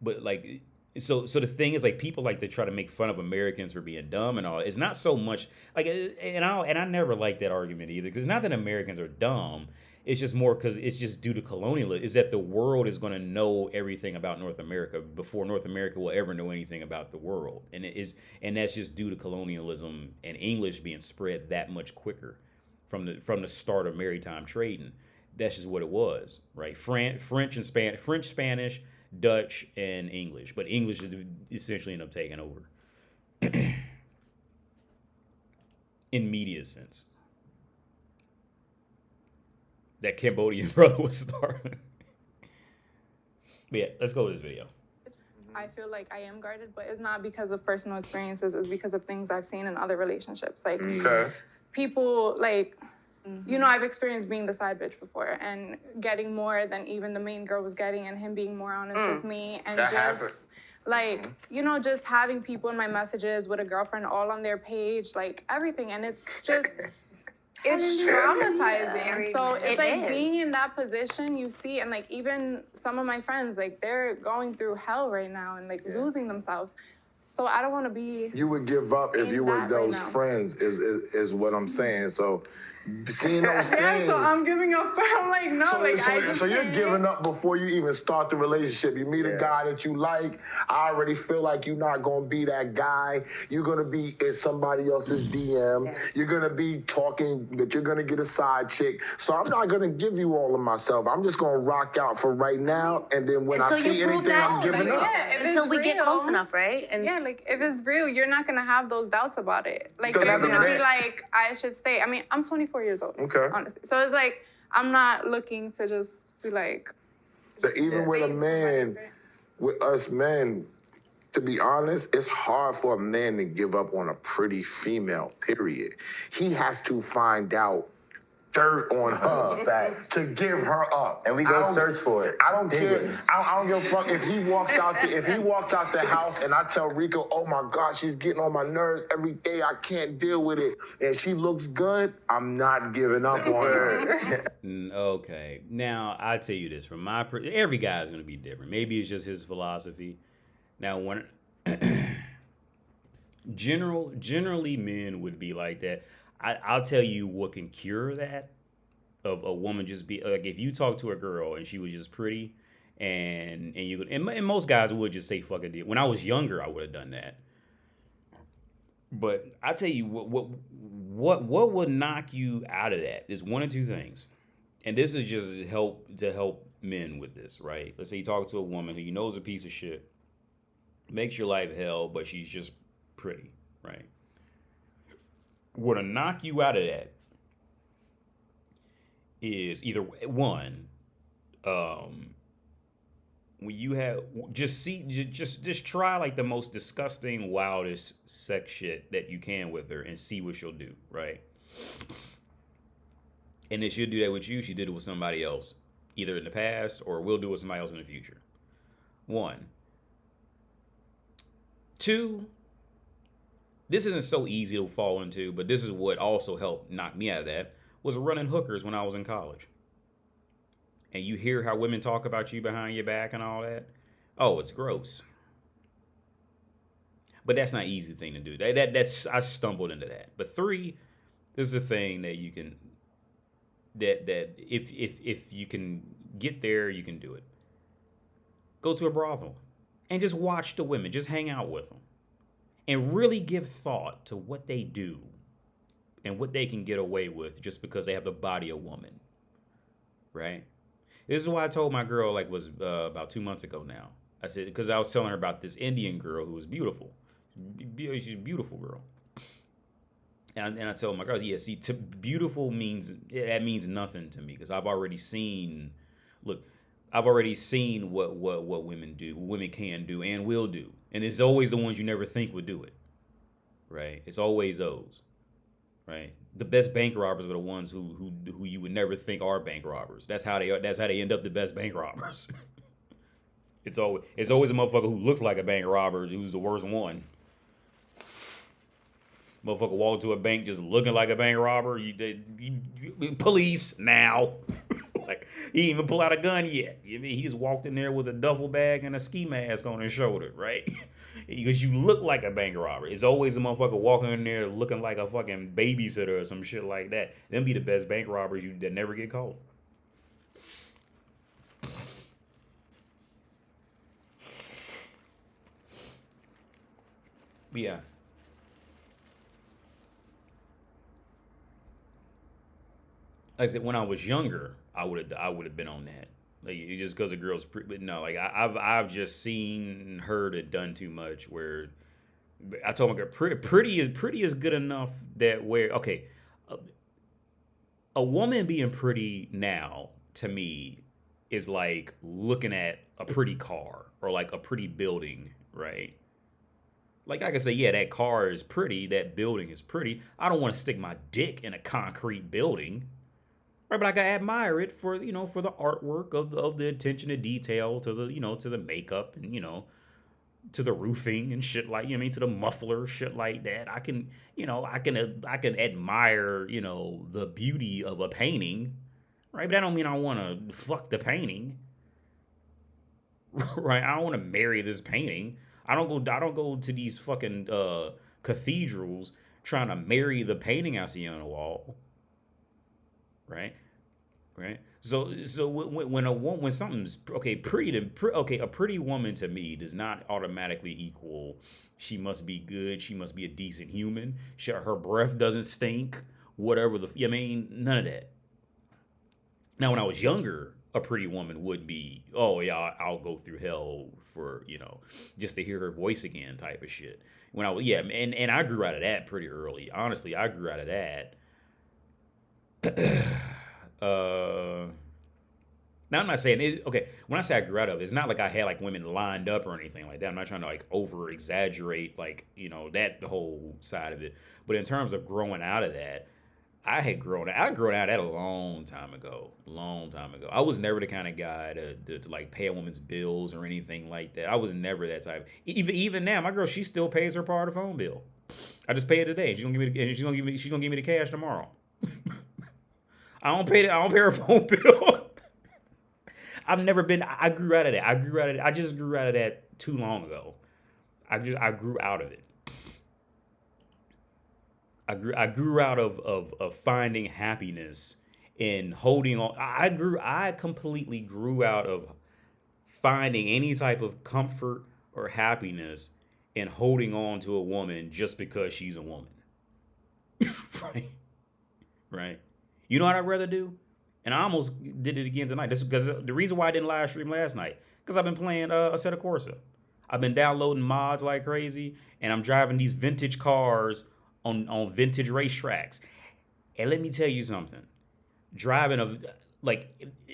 But like, so the thing is, like, people like to try to make fun of Americans for being dumb and all. It's not so much like, and I never liked that argument either, because it's not that Americans are dumb. It's just more because it's just due to colonialism. Is that the world is going to know everything about North America before North America will ever know anything about the world, and that's just due to colonialism and English being spread that much quicker. From the start of maritime trading. That's just what it was, right? French, Spanish, Dutch, and English. But English essentially ended up taking over. In media sense. That Cambodian brother was starving. But yeah, let's go with this video. I feel like I am guarded, but it's not because of personal experiences. It's because of things I've seen in other relationships. Like, people like, I've experienced being the side bitch before and getting more than even the main girl was getting, and him being more honest with me, and Like, you know, just having people in my messages with a girlfriend all on their page, like everything. And it's just, it's traumatizing. So it's like being in that position, you see, and like even some of my friends, like they're going through hell right now and like losing themselves. So I don't want to be. You would give up if you were those friends, is what I'm saying. So seeing those things. Yeah, so I'm giving up. I'm like, no, so you're giving up before you even start the relationship. You meet a guy that you like. I already feel like you're not gonna be that guy. You're gonna be in somebody else's DM. You're gonna be talking that you're gonna get a side chick. So I'm not gonna give you all of myself. I'm just gonna rock out for right now, and then when I see anything, I'm giving up. Until we get close enough, right? And like if it's real, you're not gonna have those doubts about it. Like you're gonna be like, I should stay. I mean, I'm 24 years old. Okay. Honestly, so it's like I'm not looking to just be like. Even with a man, with us men, to be honest, it's hard for a man to give up on a pretty female. Period. He has to find out dirt on her to give her up, and we go search for it. I don't care. I don't give a fuck if he walks out. If he walks out the house and I tell Rico, "Oh my God, she's getting on my nerves every day. I can't deal with it," and she looks good, I'm not giving up on her. Okay, now I tell you this from my every guy is gonna be different. Maybe it's just his philosophy. Now, when generally men would be like that. I'll tell you what can cure that of a woman just be like if you talk to a girl and she was just pretty and most guys would just say fuck a deal. When I was younger, I would have done that. But I tell you what would knock you out of that is one of two things, and this is just to help men with this, right? Let's say you talk to a woman who you know is a piece of shit, makes your life hell, but she's just pretty, right? What'll knock you out of that is either one, when you have just try like the most disgusting, wildest sex shit that you can with her and see what she'll do, right? And if she'll do that with you, she did it with somebody else, either in the past or will do it with somebody else in the future. One. Two, this isn't so easy to fall into, but this is what also helped knock me out of that, was running hookers when I was in college. And you hear how women talk about you behind your back and all that. Oh, it's gross. But that's not an easy thing to do. That's I stumbled into that. But three, this is a thing that you can that if you can get there, you can do it. Go to a brothel and just watch the women, just hang out with them. And really give thought to what they do and what they can get away with just because they have the body of a woman, right? This is why I told my girl, like, was about 2 months ago now. I said, because I was telling her about this Indian girl who was beautiful. She's a beautiful girl. And I told my girl, yeah, see, beautiful means nothing to me because I've already seen what women do, what women can do and will do. And it's always the ones you never think would do it, right? It's always those, right? The best bank robbers are the ones who you would never think are bank robbers. That's how they end up the best bank robbers. It's always a motherfucker who looks like a bank robber who's the worst one. Motherfucker walk into a bank just looking like a bank robber. Police now. Like, he didn't even pull out a gun yet. He just walked in there with a duffel bag and a ski mask on his shoulder, right? Because you look like a bank robber. It's always a motherfucker walking in there looking like a fucking babysitter or some shit like that. Them be the best bank robbers that never get caught. Yeah. Like I said, when I was younger, I would have been on that. Like, just because the girl's pretty, but no, like I've just seen, heard it done too much. Where I told my girl, pretty is good enough that a woman being pretty now to me is like looking at a pretty car or like a pretty building, right? Like I can say, yeah, that car is pretty, that building is pretty. I don't want to stick my dick in a concrete building. Right, but I can admire it for for the artwork of the attention to detail, to the to the makeup and to the roofing and shit like, you know what I mean, to the muffler, shit like that. I can, I can admire, the beauty of a painting, right? But that don't mean I want to fuck the painting, right? I don't want to marry this painting. I don't go to these fucking cathedrals trying to marry the painting I see on the wall, right? Right. So when something's okay, a pretty woman to me does not automatically equal she must be good. She must be a decent human. Her breath doesn't stink. Whatever I mean, none of that. Now, when I was younger, a pretty woman would be, oh yeah, I'll go through hell for just to hear her voice again, type of shit. When I was and I grew out of that pretty early. Honestly, I grew out of that. Now I'm not saying it. Okay, when I say I grew out of it, it's not like I had like women lined up or anything like that. I'm not trying to like over exaggerate like that the whole side of it. But in terms of growing out of that, I grew out of that a long time ago. I was never the kind of guy to like pay a woman's bills or anything like that. I was never that type. Even now, my girl, she still pays her part of the phone bill. I just pay it today. She's gonna give me the cash tomorrow. I don't pay her phone bill. I grew out of that. I just grew out of that too long ago. I grew out of it. I grew out of finding happiness in holding on. I completely grew out of finding any type of comfort or happiness in holding on to a woman just because she's a woman. Right? Right? You know what I'd rather do? And I almost did it again tonight. This is because the reason why I didn't live stream last night, because I've been playing Assetto Corsa. I've been downloading mods like crazy, and I'm driving these vintage cars on vintage racetracks. And let me tell you something. Driving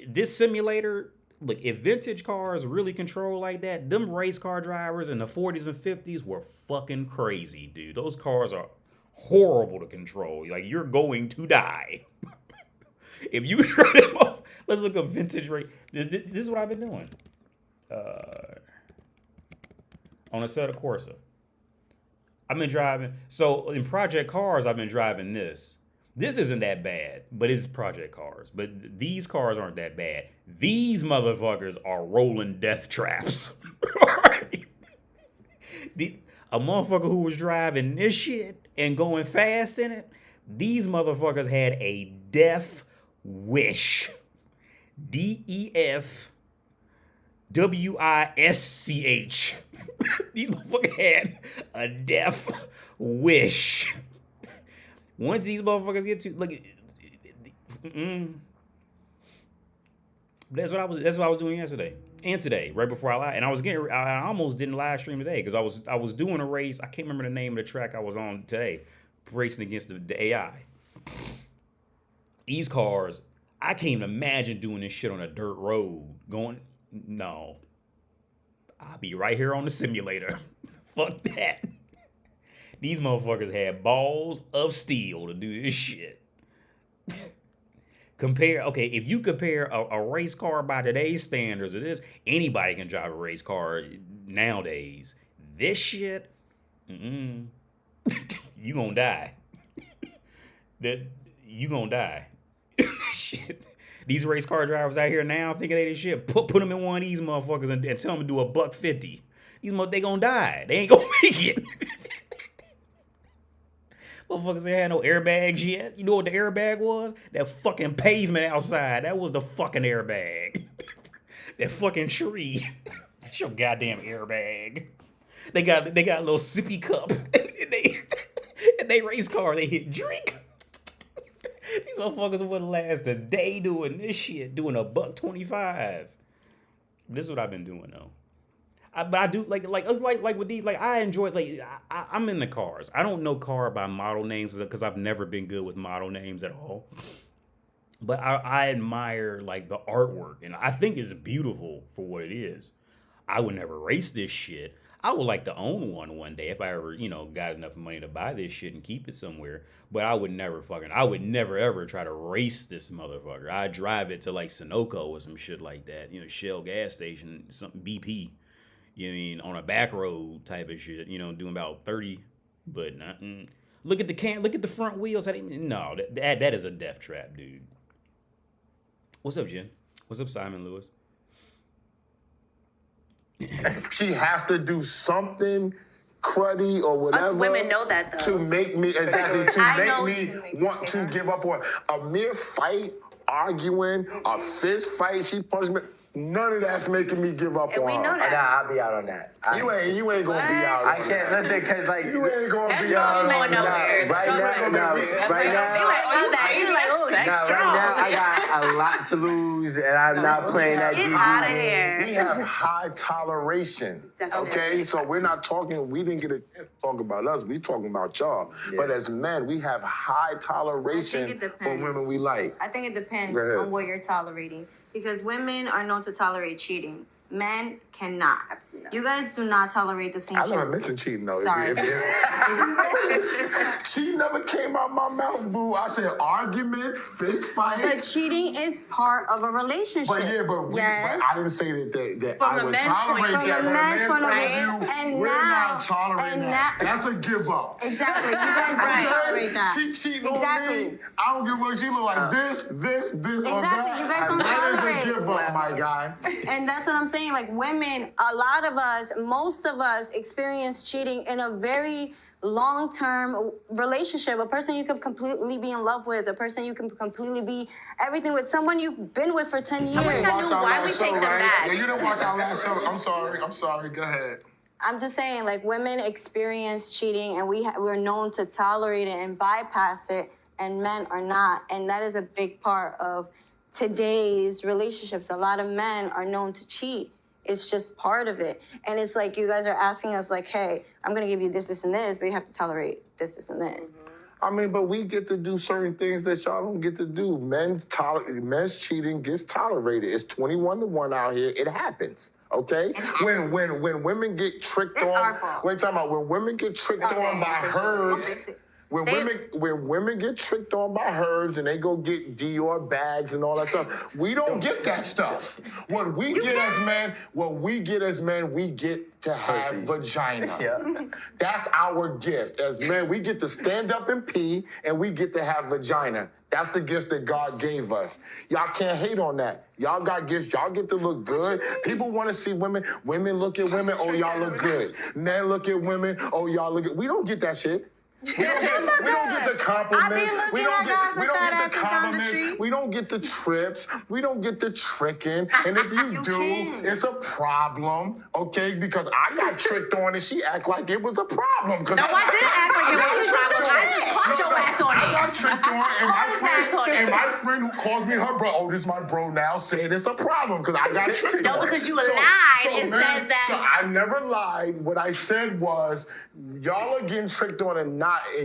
this simulator, look, if vintage cars really control like that, them race car drivers in the 40s and 50s were fucking crazy, dude. Those cars are horrible to control. Like, you're going to die. If you turn them off, let's look at vintage race. This is what I've been doing. On Assetto Corsa. I've been driving. So in Project Cars, I've been driving this. This isn't that bad, but it's Project Cars. But these cars aren't that bad. These motherfuckers are rolling death traps. A motherfucker who was driving this shit and going fast in it, these motherfuckers had a death wish. DEFWISCH. These motherfuckers had a death wish. Once these motherfuckers get to that's what I was doing yesterday and today, right before I almost didn't live stream today because I was doing a race. I can't remember the name of the track I was on today, racing against the AI. These cars, I can't even imagine doing this shit on a dirt road. No. I'll be right here on the simulator. Fuck that. These motherfuckers had balls of steel to do this shit. If you compare a race car by today's standards of this, anybody can drive a race car nowadays. This shit, you gonna die. You gonna die. Shit. These race car drivers out here now thinking they this shit. Put them in one of these motherfuckers and tell them to do a $150. They gonna die. They ain't gonna make it. Motherfuckers ain't had no airbags yet. You know what the airbag was? That fucking pavement outside. That was the fucking airbag. That fucking tree. That's your goddamn airbag. They got a little sippy cup. and they race car. They hit drink. These motherfuckers wouldn't last a day doing this shit, doing a $125. This is what I've been doing though. But I do like with these, like I enjoy I'm in the cars. I don't know car by model names because I've never been good with model names at all. But I admire like the artwork and I think it's beautiful for what it is. I would never race this shit. I would like to own one day if I ever, got enough money to buy this shit and keep it somewhere. But I would never ever try to race this motherfucker. I'd drive it to like Sunoco or some shit like that. Shell gas station, something BP. you know what I mean, on a back road type of shit, you know, doing about 30, but not. Look at the front wheels. No, that is a death trap, dude. What's up, Jen? What's up, Simon Lewis? She has to do something cruddy or whatever. Us women know that though. To make me want to give up on a mere fight, arguing, a fist fight. She punched me. None of that's making me give up And on we her. know that. Nah, I'll be out on that. You ain't gonna be out. I can't listen because like You ain't gonna That's be out. going nowhere. Right now, right now. You're like, oh, she's Nah, strong. right now I got a lot to lose, and I'm not playing that Get game. out of here. We have high toleration. Definitely. Okay, so we're not talking. We didn't get a chance to talk about us. We talking about y'all. Yeah. But as men, we have high toleration it for depends. women we like. I think it depends Go ahead. on what you're tolerating. Because women are known to tolerate cheating. Men cannot. Absolutely not. You guys do not tolerate the same I shit. never mentioned cheating though. Sorry. She never came out my mouth, boo. I said argument, fist fight. But cheating is part of a relationship. But yeah, but yes. I didn't say that From I the would men's tolerate point- that. from From the the men's man's point of point view, of view, and we're now- not tolerating and that. now- That's a give up. Exactly. You guys don't tolerate that. She cheating on Exactly. me. I don't give a fuck. She look like this, or Exactly. that. You guys don't That tolerate. is a give up, my guy. And that's what I'm saying. Like women, a lot of us, most of us experience cheating in a very long-term relationship. A person you could completely be in love with, a person you can completely be everything with, someone you've been with for 10 years. wish I knew why we take them back. Yeah, you didn't watch our last show. I'm sorry. Go ahead. I'm just saying, like, women experience cheating and we're known to tolerate it and bypass it, and men are not. And that is a big part of today's relationships. A lot of men are known to cheat. It's just part of it. And it's like you guys are asking us, like, hey, I'm going to give you this, this, and this, but you have to tolerate this, this, and this. I mean, but we get to do certain things that y'all don't get to do. Men's cheating gets tolerated. It's 21-1 out here. It happens. Okay? When women get tricked It's on. our fault. Wait, talking about when women get tricked on by herds. When women get tricked on by herds and they go get Dior bags and all that stuff, we don't get that stuff. What we get as men, we get to have vagina. Yeah. That's our gift. As men, we get to stand up and pee, and we get to have vagina. That's the gift that God gave us. Y'all can't hate on that. Y'all got gifts. Y'all get to look good. People want to see women. Women look at women. Oh, y'all look good. Men look at women. Oh, y'all look good. We don't get that shit. We don't get the compliments. We don't get the compliments. We don't get the trips. We don't get the tricking. And if you do, it's a problem, okay? Because I got tricked on and she act like it was a problem. No, I didn't act like it was a problem. I just caught your ass on I it. got tricked on, and my friend who calls me her bro, oh, this is my bro now, said it's a problem because I got tricked No, on. because you lied and said that. So I never lied. What I said was, y'all are getting tricked on and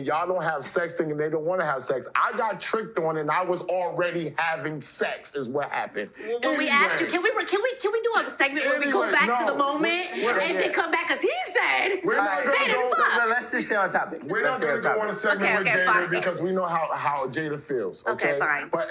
y'all don't have sex thinking they don't want to have sex. I got tricked on and I was already having sex is what happened. When we asked you, can we do a segment where we go Anyway, back to no. the moment and then come back because he said, We're not gonna hey, go- the fuck? Let's just stay on topic. We're not going to go on a segment with Okay, Jada fine. because we know how Jada feels. Okay, fine. But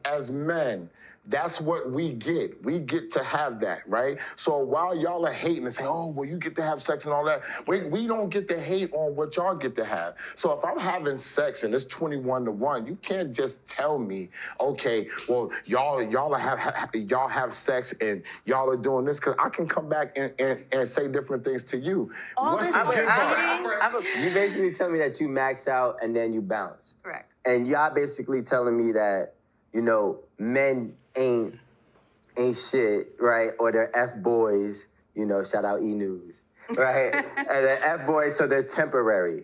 as men, that's what we get. We get to have that, right? So while y'all are hating and saying, oh, well, you get to have sex and all that, we don't get to hate on what y'all get to have. So if I'm having sex and it's 21-1, you can't just tell me, okay, well, y'all have sex and y'all are doing this, because I can come back and say different things to you. What's the difference? You basically tell me that you max out and then you bounce. Correct. And y'all basically telling me that, you know, men ain't shit, right? Or they're F-boys, you know, shout out E-News, right? And they're F-boys, so they're temporary.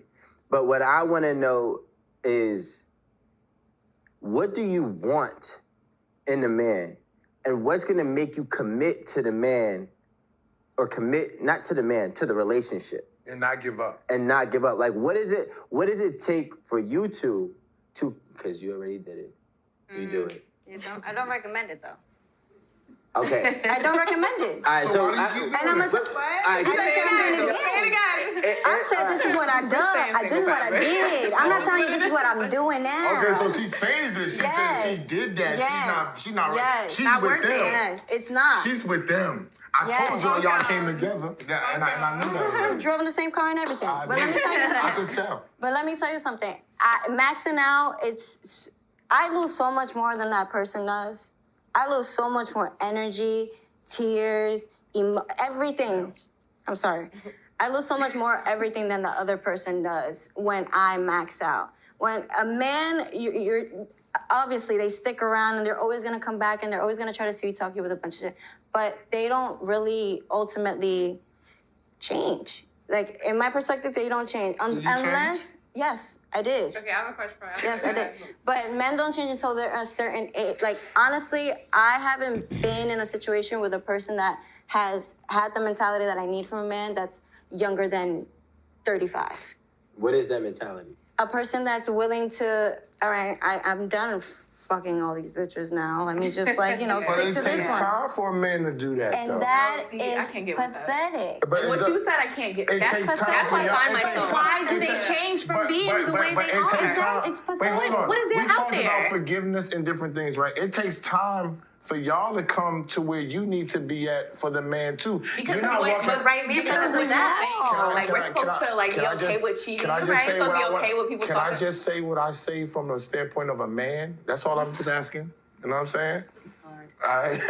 But what I want to know is, what do you want in a man? And what's going to make you commit to the man, or commit, not to the man, to the relationship? And not give up. And not give up. Like, what does it take for you to, because you already did it. You do it. I don't recommend it though. Okay. I don't recommend it. All right, So so why do you keep And I'm gonna doing tell it? I said I'm doing it again. I said this is what I've done. This is what I did. I'm not telling you this is what I'm doing now. Okay, so she changed it. She Yes. said she did that. Yes. She's not right. Yes. She's Not with worth it. them. Yes, it's not. She's with them. I Yes. told y'all y'all came together, and I knew that. We drove in the same car and everything. I But let me tell you I something. could tell. But let me tell you something. Maxing out, I lose so much more than that person does. I lose so much more energy, tears, everything. I'm sorry. I lose so much more everything than the other person does when I max out. When a man, you're obviously they stick around and they're always gonna come back and they're always gonna try to sweet talk you with a bunch of shit, but they don't really ultimately change. Like in my perspective, they don't change Did you unless change? Yes, I did. Okay, I have a question for you. Yes, I did. But men don't change until they're a certain age. Like, honestly, I haven't been in a situation with a person that has had the mentality that I need from a man that's younger than 35. What is that mentality? A person that's willing to, all right, I'm done fucking all these bitches now. Let me just, like, But stick it to takes this one. time for a man to do that, And though. that See, I is can't get with that. pathetic. But it What does- you said, I can't get. It That's takes pathetic. time That's for why I y'all. find It takes myself. time. Why do It they takes- change from but- being but- the but- way but they it are? takes time. It's Wait, pathetic. hold on. What is there we out talked about there? forgiveness and different things, right? It takes time for y'all to come to where you need to be at for the man too. Because You're not walking. But right man Because doesn't we do that. know. Like, we're supposed to, like, be okay with cheating, Can I just right? say Supposed what to be I want? okay with people Can I talking. just say what I say from the standpoint of a man? That's all I'm just asking. You know what I'm saying? All right.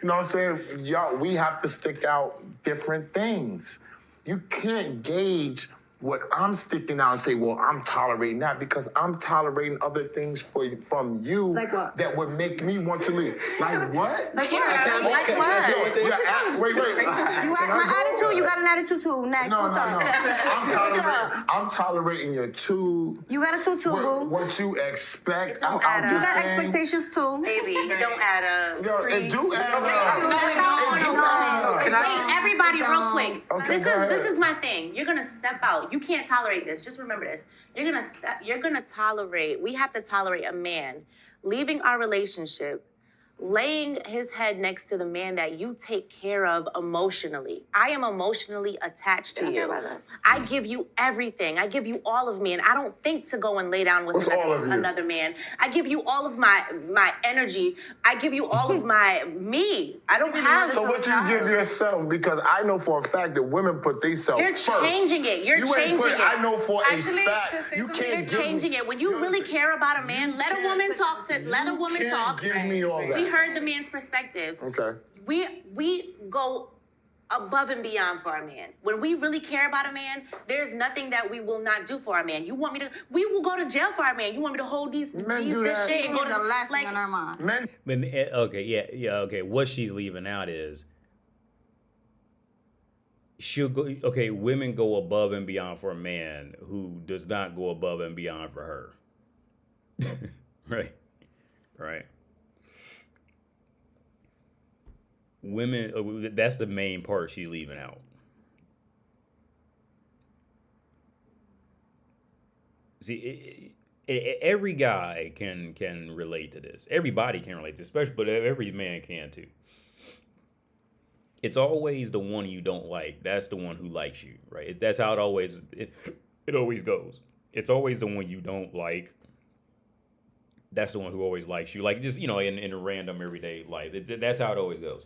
You know what I'm saying? Y'all, we have to stick out different things. You can't gauge what I'm sticking out and say, well, I'm tolerating that because I'm tolerating other things from you Like what? that would make me want to leave. Like what? Like what? Can I- Like can I say one what? thing? Wait. You got my attitude, you got an attitude too. Next, No. what's up? I'm tolerating your two. You got a tutu, boo. What you expect. It don't I'm add You just got saying- expectations too. Baby, you don't add up. Yo, it do add up. No. Can I- Wait, everybody, real quick. Okay, This go ahead. is my thing. You're gonna step out. You can't tolerate this. Just remember this. You're gonna tolerate. We have to tolerate a man leaving our relationship, laying his head next to the man that you take care of emotionally. I am emotionally attached to you. I give you everything. I give you all of me, and I don't think to go and lay down with What's all of you? another man. I give you all of my energy. I give you all of my me. I don't have. So what you give yourself? Because I know for a fact that women put themselves You're first. changing it. You're You ain't changing put, it. I know for Actually, a fact. to say You something, can't You're give changing me, it. When you really care about a man, let a woman talk to. Let a woman can't talk. give me all that. We heard the man's perspective. Okay. We go above and beyond for our man. When we really care about a man, there's nothing that we will not do for our man. You want me to? We will go to jail for our man. You want me to hold these Men do this that. shit and go It's to the last like thing on our mind. Men, But okay. What she's leaving out is she'll go. Okay, women go above and beyond for a man who does not go above and beyond for her. Right. Women. That's the main part she's leaving out. See, every guy can relate to this. Everybody can relate to this, especially, but every man can too. It's always the one you don't like. That's the one who likes you, right? That's how it always goes. It's always the one you don't like. That's the one who always likes you. Like, just, in a random everyday life. That's how it always goes.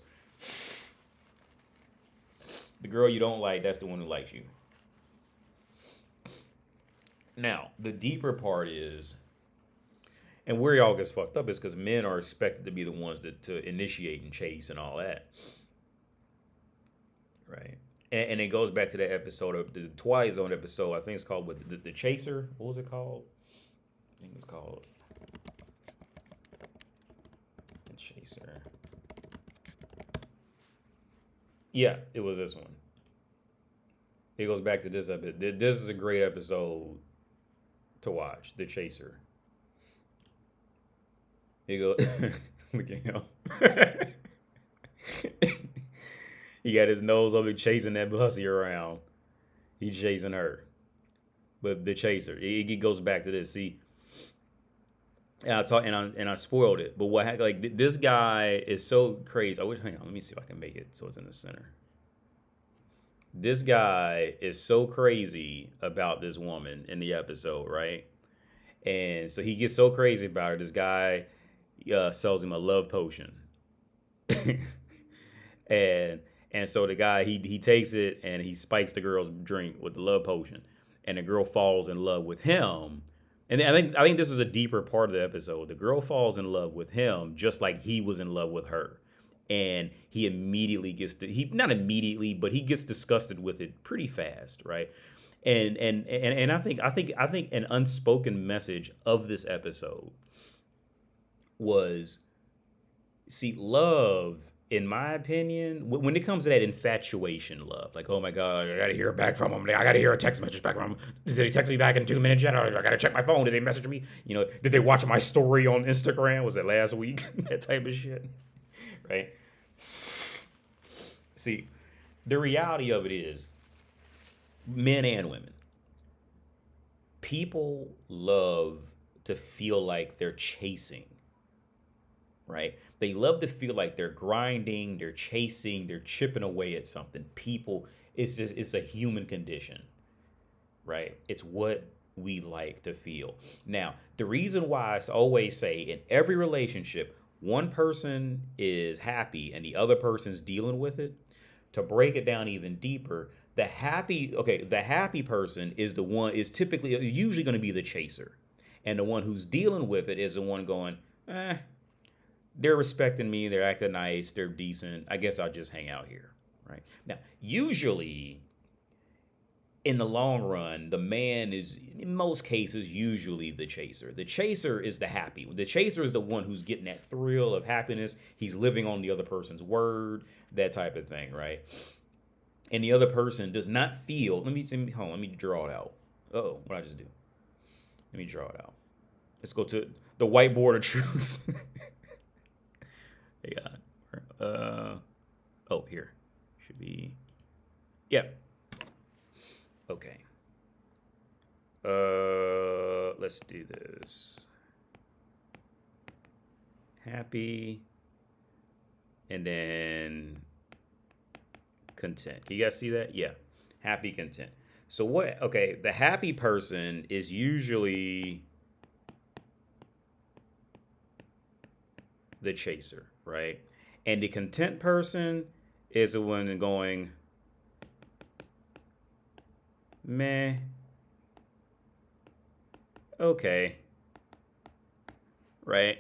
The girl you don't like, that's the one who likes you. Now, the deeper part is, and where y'all gets fucked up is because men are expected to be the ones to initiate and chase and all that. Right. And it goes back to that episode of the Twilight Zone episode. I think it's called the Chaser. What was it called? I think it was called The Chaser. Yeah, it was this one. It goes back to this episode. This is a great episode to watch. The Chaser. He goes, look at him. He got his nose up and chasing that pussy around. He's chasing her. But the Chaser, it goes back to this. See, and I spoiled it. But this guy is so crazy. Hang on, let me see if I can make it so it's in the center. This guy is so crazy about this woman in the episode, right? And so he gets so crazy about her. This guy sells him a love potion, and so the guy he takes it and he spikes the girl's drink with the love potion, and the girl falls in love with him. And I think this is a deeper part of the episode. The girl falls in love with him just like he was in love with her. And he immediately not immediately, but he gets disgusted with it pretty fast, right? And I think an unspoken message of this episode was, see, love, in my opinion, when it comes to that infatuation love, like, oh my God, I gotta hear back from him. I gotta hear a text message back from him. Did he text me back in 2 minutes yet? I gotta check my phone. Did they message me? Did they watch my story on Instagram? Was it last week? That type of shit, right? See, the reality of it is, men and women, people love to feel like they're chasing, right? They love to feel like they're grinding, they're chasing, they're chipping away at something. It's a human condition, right? It's what we like to feel. Now, the reason why I always say in every relationship, one person is happy and the other person's dealing with it, to break it down even deeper, the happy person is usually going to be the chaser. And the one who's dealing with it is the one going, they're respecting me, they're acting nice, they're decent, I guess I'll just hang out here, right? Now, usually, in the long run, the man is, in most cases, usually the chaser. The chaser is the happy. The chaser is the one who's getting that thrill of happiness. He's living on the other person's word, that type of thing, right? And the other person does not feel, let me draw it out. Uh-oh, what did I just do? Let me draw it out. Let's go to the whiteboard of truth. Yeah. Here. Should be, yeah. Okay. Let's do this. Happy. And then content. You guys see that? Yeah. Happy, content. So the happy person is usually the chaser, right? And the content person is the one going, meh, okay, right?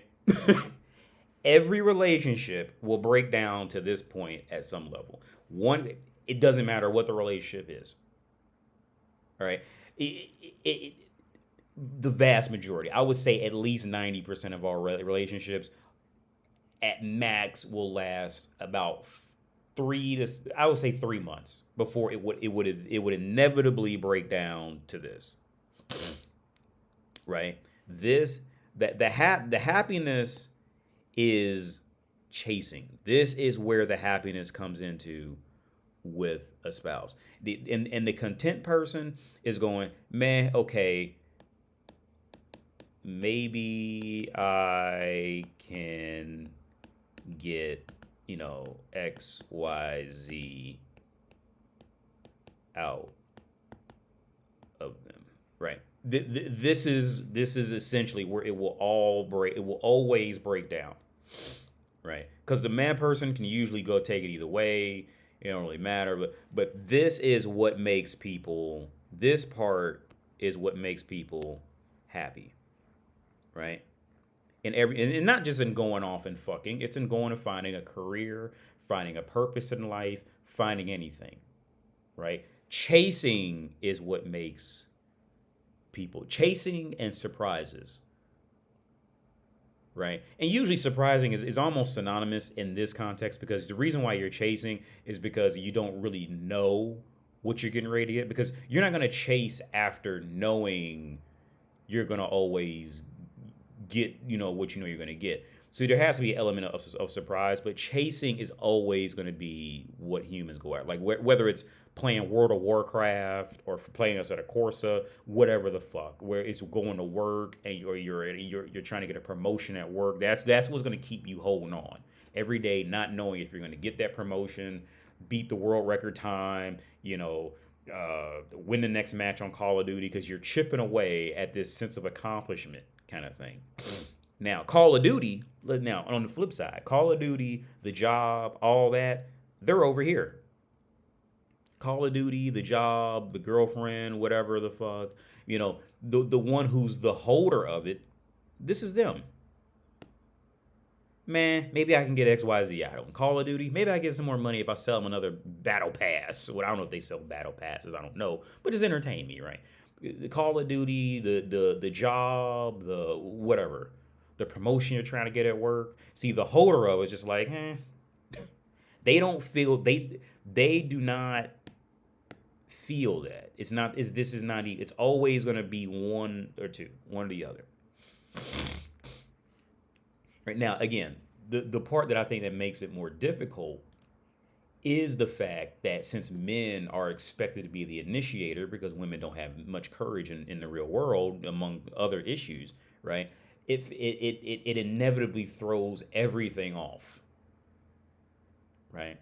Every relationship will break down to this point at some level. It doesn't matter what the relationship is. All right. The vast majority, I would say at least 90% of our relationships at max will last about 3 months before it would inevitably break down to this. Right? The happiness is chasing. This is where the happiness comes into with a spouse. And the content person is going, man, okay, maybe I can get, X, Y, Z out of them, right? This is essentially where it will always break down, right? Because the man person can usually go take it either way. It don't really matter, but this part is what makes people happy, right? And not just in going off and fucking, it's in going and finding a career, finding a purpose in life, finding anything, right? Chasing is what makes people, chasing and surprises, right? And usually surprising is almost synonymous in this context, because the reason why you're chasing is because you don't really know what you're getting ready to get, because you're not going to chase after knowing you're going to always get, what you're going to get. So there has to be an element of surprise, but chasing is always going to be what humans go at. Like whether it's playing World of Warcraft or for playing us at a Corsa, whatever the fuck, where it's going to work and you're trying to get a promotion at work. That's what's going to keep you holding on every day, not knowing if you're going to get that promotion, beat the world record time, win the next match on Call of Duty, because you're chipping away at this sense of accomplishment kind of thing. Now, Call of Duty, now on the flip side, Call of Duty, the job, all that, they're over here. Call of Duty, the job, the girlfriend, whatever the fuck, the one who's the holder of it, this is them. Man, maybe I can get XYZ out of them. Call of Duty, maybe I get some more money if I sell them another battle pass. Well, I don't know if they sell battle passes, I don't know, but just entertain me, right? The Call of Duty, the job, the whatever, the promotion you're trying to get at work. See, the holder of it is just like, they don't feel, they do not feel that. It's always going to be one or the other. Right now, again, the part that I think that makes it more difficult is the fact that since men are expected to be the initiator, because women don't have much courage in the real world, among other issues, right? It inevitably throws everything off, right?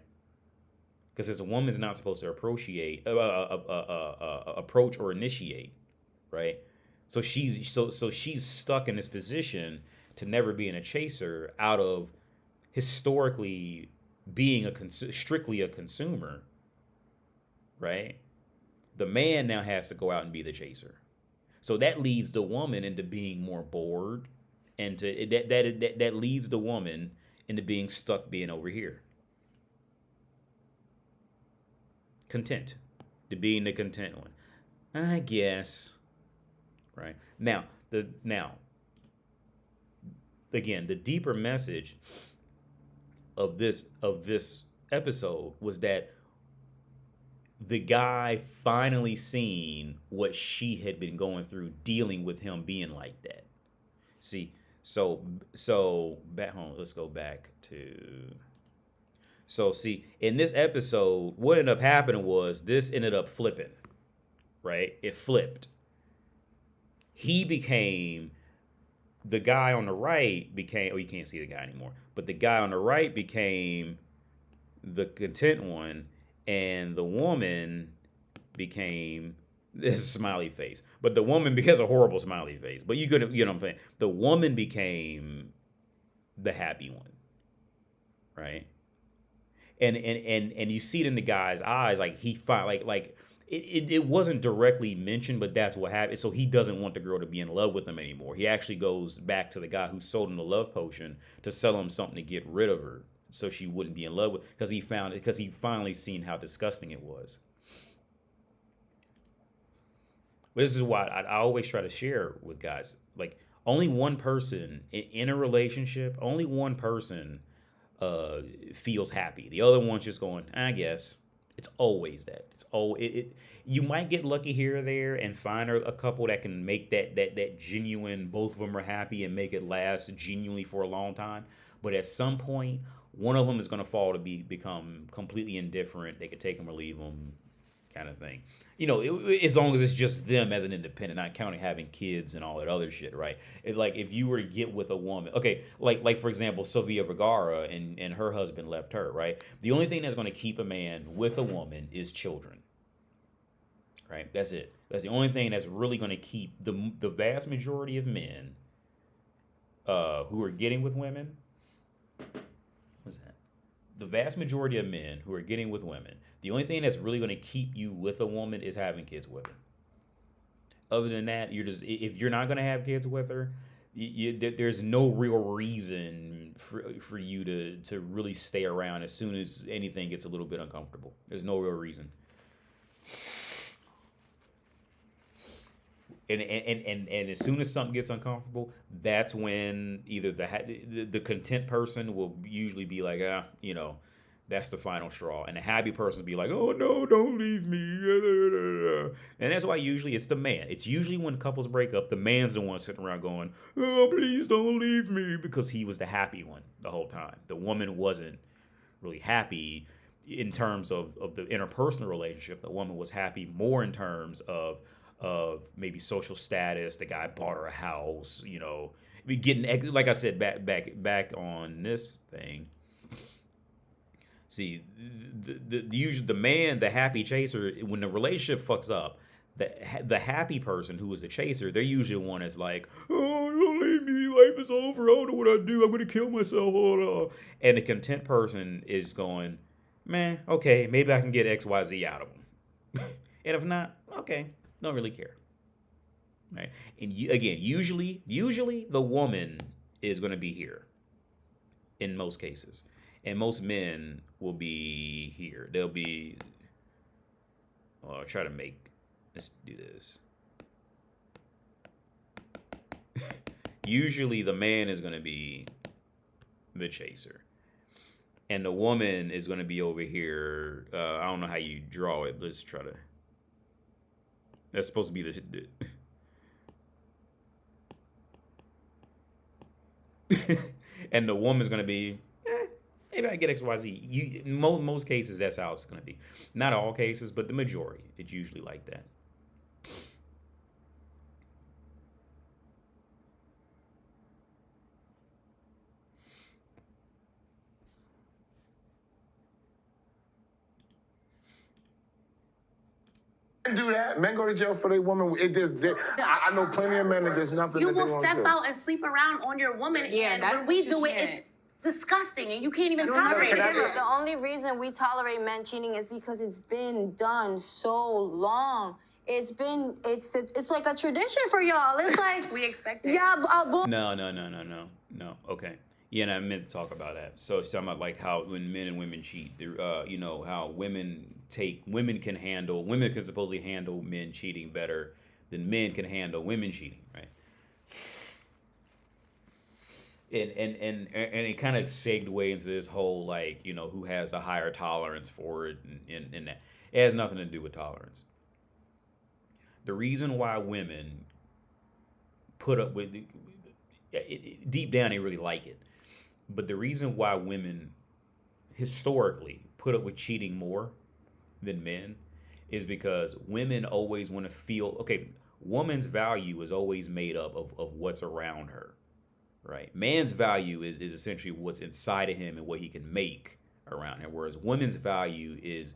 Because as a woman's not supposed to approach or initiate, right? So she's stuck in this position to never being a chaser out of historically being strictly a consumer, right? The man now has to go out and be the chaser. So that leads the woman into being more bored, and that leads the woman into being stuck being over here. Content, to being the content one, I guess. Right now, again, the deeper message of this episode was that the guy finally seen what she had been going through dealing with him being like that. See, so back home. Let's go back to. So see, in this episode, what ended up happening was this ended up flipping, right? It flipped. He became, the guy on the right became, you can't see the guy anymore, but the guy on the right became the content one, and the woman became this smiley face. But the woman has a horrible smiley face. But you know what I'm saying? The woman became the happy one, right? And you see it in the guy's eyes, like he like it wasn't directly mentioned, but that's what happened. So he doesn't want the girl to be in love with him anymore. He actually goes back to the guy who sold him the love potion to sell him something to get rid of her, so she wouldn't be in love with, because he finally seen how disgusting it was. But this is why I always try to share with guys, like, only one person in a relationship, only one person feels happy. The other one's just going, I guess. It's always that. You might get lucky here or there and find a couple that can make that genuine, both of them are happy and make it last genuinely for a long time. But at some point, one of them is going to fall to become completely indifferent. They could take them or leave them, kind of thing. As long as it's just them as an independent, not counting having kids and all that other shit, right? Like, if you were to get with a woman, okay, like for example, Sofia Vergara and her husband left her, right? The only thing that's going to keep a man with a woman is children, right? That's it. That's the only thing that's really going to keep the vast majority of men who are getting with women. What's that? The vast majority of men who are getting with women, the only thing that's really going to keep you with a woman is having kids with her. Other than that, if you're not going to have kids with her, there's no real reason for you to really stay around as soon as anything gets a little bit uncomfortable. There's no real reason. And as soon as something gets uncomfortable, that's when either the content person will usually be like, that's the final straw. And the happy person will be like, oh, no, don't leave me. And that's why usually it's the man. It's usually when couples break up, the man's the one sitting around going, oh, please don't leave me, because he was the happy one the whole time. The woman wasn't really happy. in terms of the interpersonal relationship. The woman was happy more in terms of maybe social status. The guy bought her a house, you know, getting, like I said, back on this thing. See, usually the man, the happy chaser, when the relationship fucks up, the happy person who is the chaser, they're usually one that's like, oh, don't leave me, life is over, I don't know what I do, I'm gonna kill myself, oh no. And the content person is going, man, okay, maybe I can get XYZ out of them. And if not, okay, don't really care. Right? And again, usually the woman is gonna be here in most cases. And most men will be here. They'll be, I'll try to make, let's do this. Usually the man is going to be the chaser. And the woman is going to be over here. I don't know how you draw it, but let's try to. That's supposed to be the and the woman's going to be, maybe I get XYZ. Most cases, that's how it's going to be. Not all cases, but the majority. It's usually like that. Men do that. Men go to jail for their woman. I know plenty of men that there's nothing You that they will won't step do. out and sleep around on your woman, Yeah, and that's when we what do you it, can't. it's disgusting, and you can't even You never tolerate forget it. The only reason we tolerate men cheating is because it's been done so long. It's like a tradition for y'all. It's like We expect it. yeah, No. Okay. Yeah, and I meant to talk about that. So it's talking about like how when men and women cheat, you know, how women can supposedly handle men cheating better than men can handle women cheating, right? And it kind of segued into this whole, like, you know, who has a higher tolerance for it, and that it has nothing to do with tolerance. The reason why women put up with deep down they really like it, but the reason why women historically put up with cheating more than men is because women always want to feel, okay, woman's value is always made up of what's around her. Right. Man's value is essentially what's inside of him and what he can make around him. Whereas woman's value is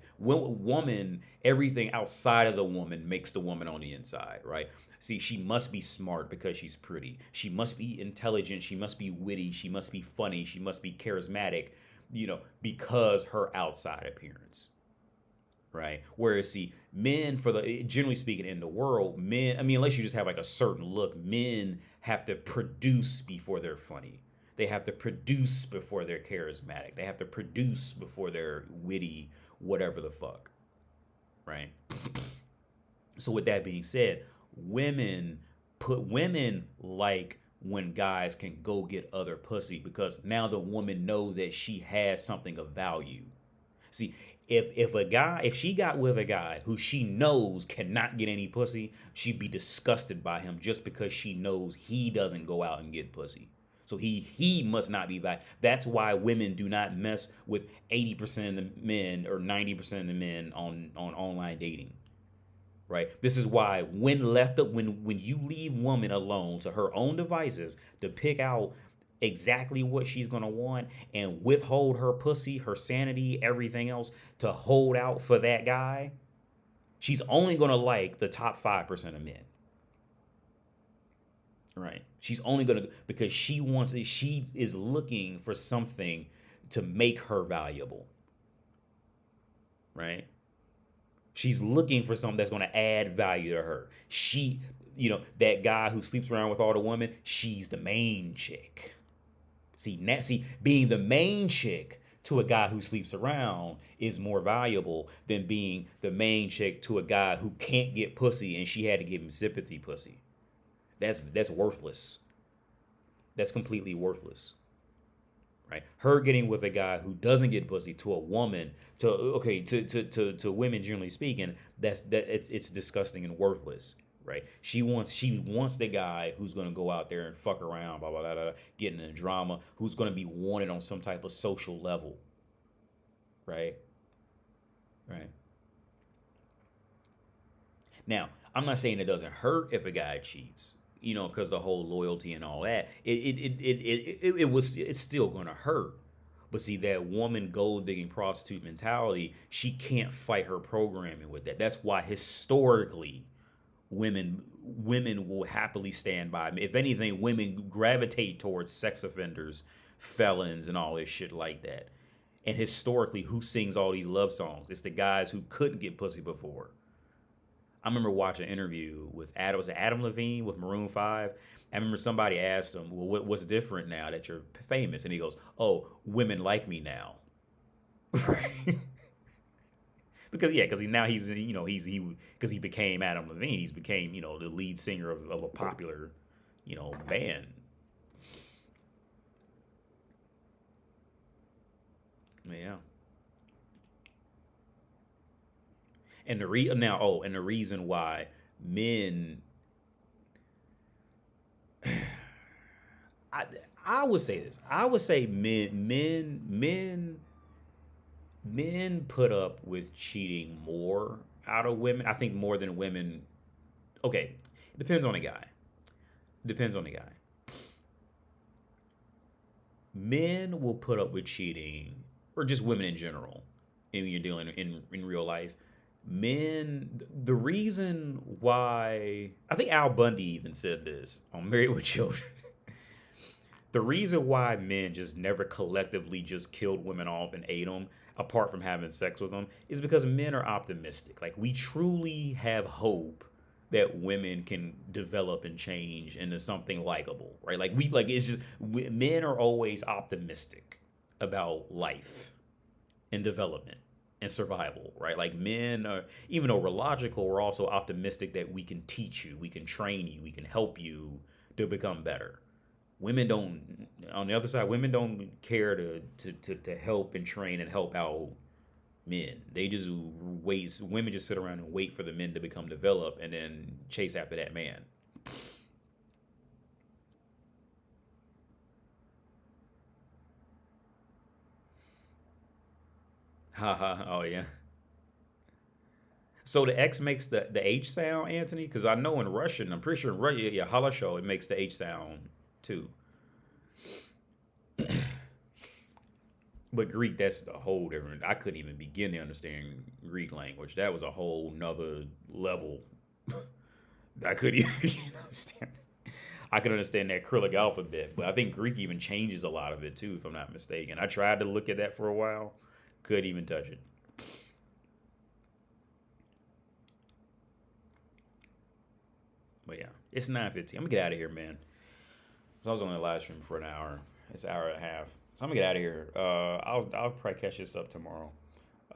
everything outside of the woman makes the woman on the inside. Right. See, she must be smart because she's pretty. She must be intelligent. She must be witty. She must be funny. She must be charismatic, you know, because her outside appearance. Right. Whereas, see, men, generally speaking, in the world, men, I mean, unless you just have like a certain look, men have to produce before they're funny. They have to produce before they're charismatic. They have to produce before they're witty, whatever the fuck. Right. So with that being said, women like when guys can go get other pussy because now the woman knows that she has something of value. See, if she got with a guy who she knows cannot get any pussy, she'd be disgusted by him just because she knows he doesn't go out and get pussy. So he must not be valuable. That's why women do not mess with 80% of the men or 90% of the men on online dating. Right? This is why when you leave woman alone to her own devices to pick out exactly what she's gonna want and withhold her pussy, her sanity, everything else to hold out for that guy, she's only gonna like the top 5% of men. Right? She's only gonna, because she is looking for something to make her valuable. Right? She's looking for something that's gonna add value to her. She, you know, that guy who sleeps around with all the women, she's the main chick. See, being the main chick to a guy who sleeps around is more valuable than being the main chick to a guy who can't get pussy and she had to give him sympathy pussy. That's worthless. That's completely worthless. Right? Her getting with a guy who doesn't get pussy to a woman, to women generally speaking, it's disgusting and worthless. Right? She wants the guy who's gonna go out there and fuck around, blah blah blah, blah, getting in drama, who's gonna be wanted on some type of social level. Right? Right. Now, I'm not saying it doesn't hurt if a guy cheats, you know, because the whole loyalty and all that. It's still gonna hurt. But see, that woman gold digging prostitute mentality, she can't fight her programming with that. That's why historically, women will happily stand by. If anything, women gravitate towards sex offenders, felons, and all this shit like that. And historically, who sings all these love songs? It's the guys who couldn't get pussy before. I remember watching an interview with Adam Levine with Maroon 5. I remember somebody asked him, well, what's different now that you're famous? And he goes, oh, women like me now. Right? Because he became Adam Levine. He's became, you know, the lead singer of a popular, you know, band. Yeah. And the reason why men, I would say this. I would say men put up with cheating more out of women. I think more than women. Okay, depends on the guy. Men will put up with cheating, or just women in general, when you're dealing in real life. Men, the reason why, I think Al Bundy even said this on Married with Children. The reason why men just never collectively just killed women off and ate them, apart from having sex with them, is because men are optimistic. Like, we truly have hope that women can develop and change into something likable, right? Men are always optimistic about life and development and survival, right? Like, men are, even though we're logical, we're also optimistic that we can teach you, we can train you, we can help you to become better. Women don't, on the other side, women don't care to help and train and help out men. They just wait. Women just sit around and wait for the men to become developed and then chase after that man. Haha. Oh yeah. So the X makes the H sound, Anthony? Because I know in Russian, I'm pretty sure in Russian, yeah, halasho, it makes the H sound too. But Greek, that's a whole different. I couldn't even begin to understand Greek language. That was a whole nother level. I couldn't even begin to understand. I could understand that Cyrillic alphabet, but I think Greek even changes a lot of it too, if I'm not mistaken. I tried to look at that for a while, couldn't even touch it. But yeah, it's 9:15. I'm gonna get out of here, man. So I was on the live stream for an hour. It's an hour and a half. So I'm gonna get out of here. I'll probably catch this up tomorrow.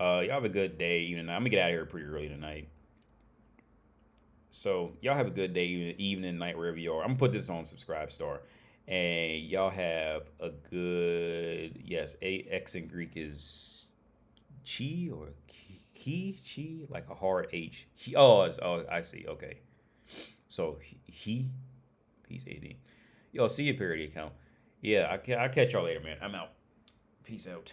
Y'all have a good day. I'm gonna get out of here pretty early tonight. So y'all have a good day, evening, night, wherever you are. I'm gonna put this on Subscribe Star, and y'all have a good. Yes, X in Greek is chi or chi, like a hard H. I see. Okay. So he's AD. Yo, see your parody account. Yeah, I'll catch y'all later, man. I'm out. Peace out.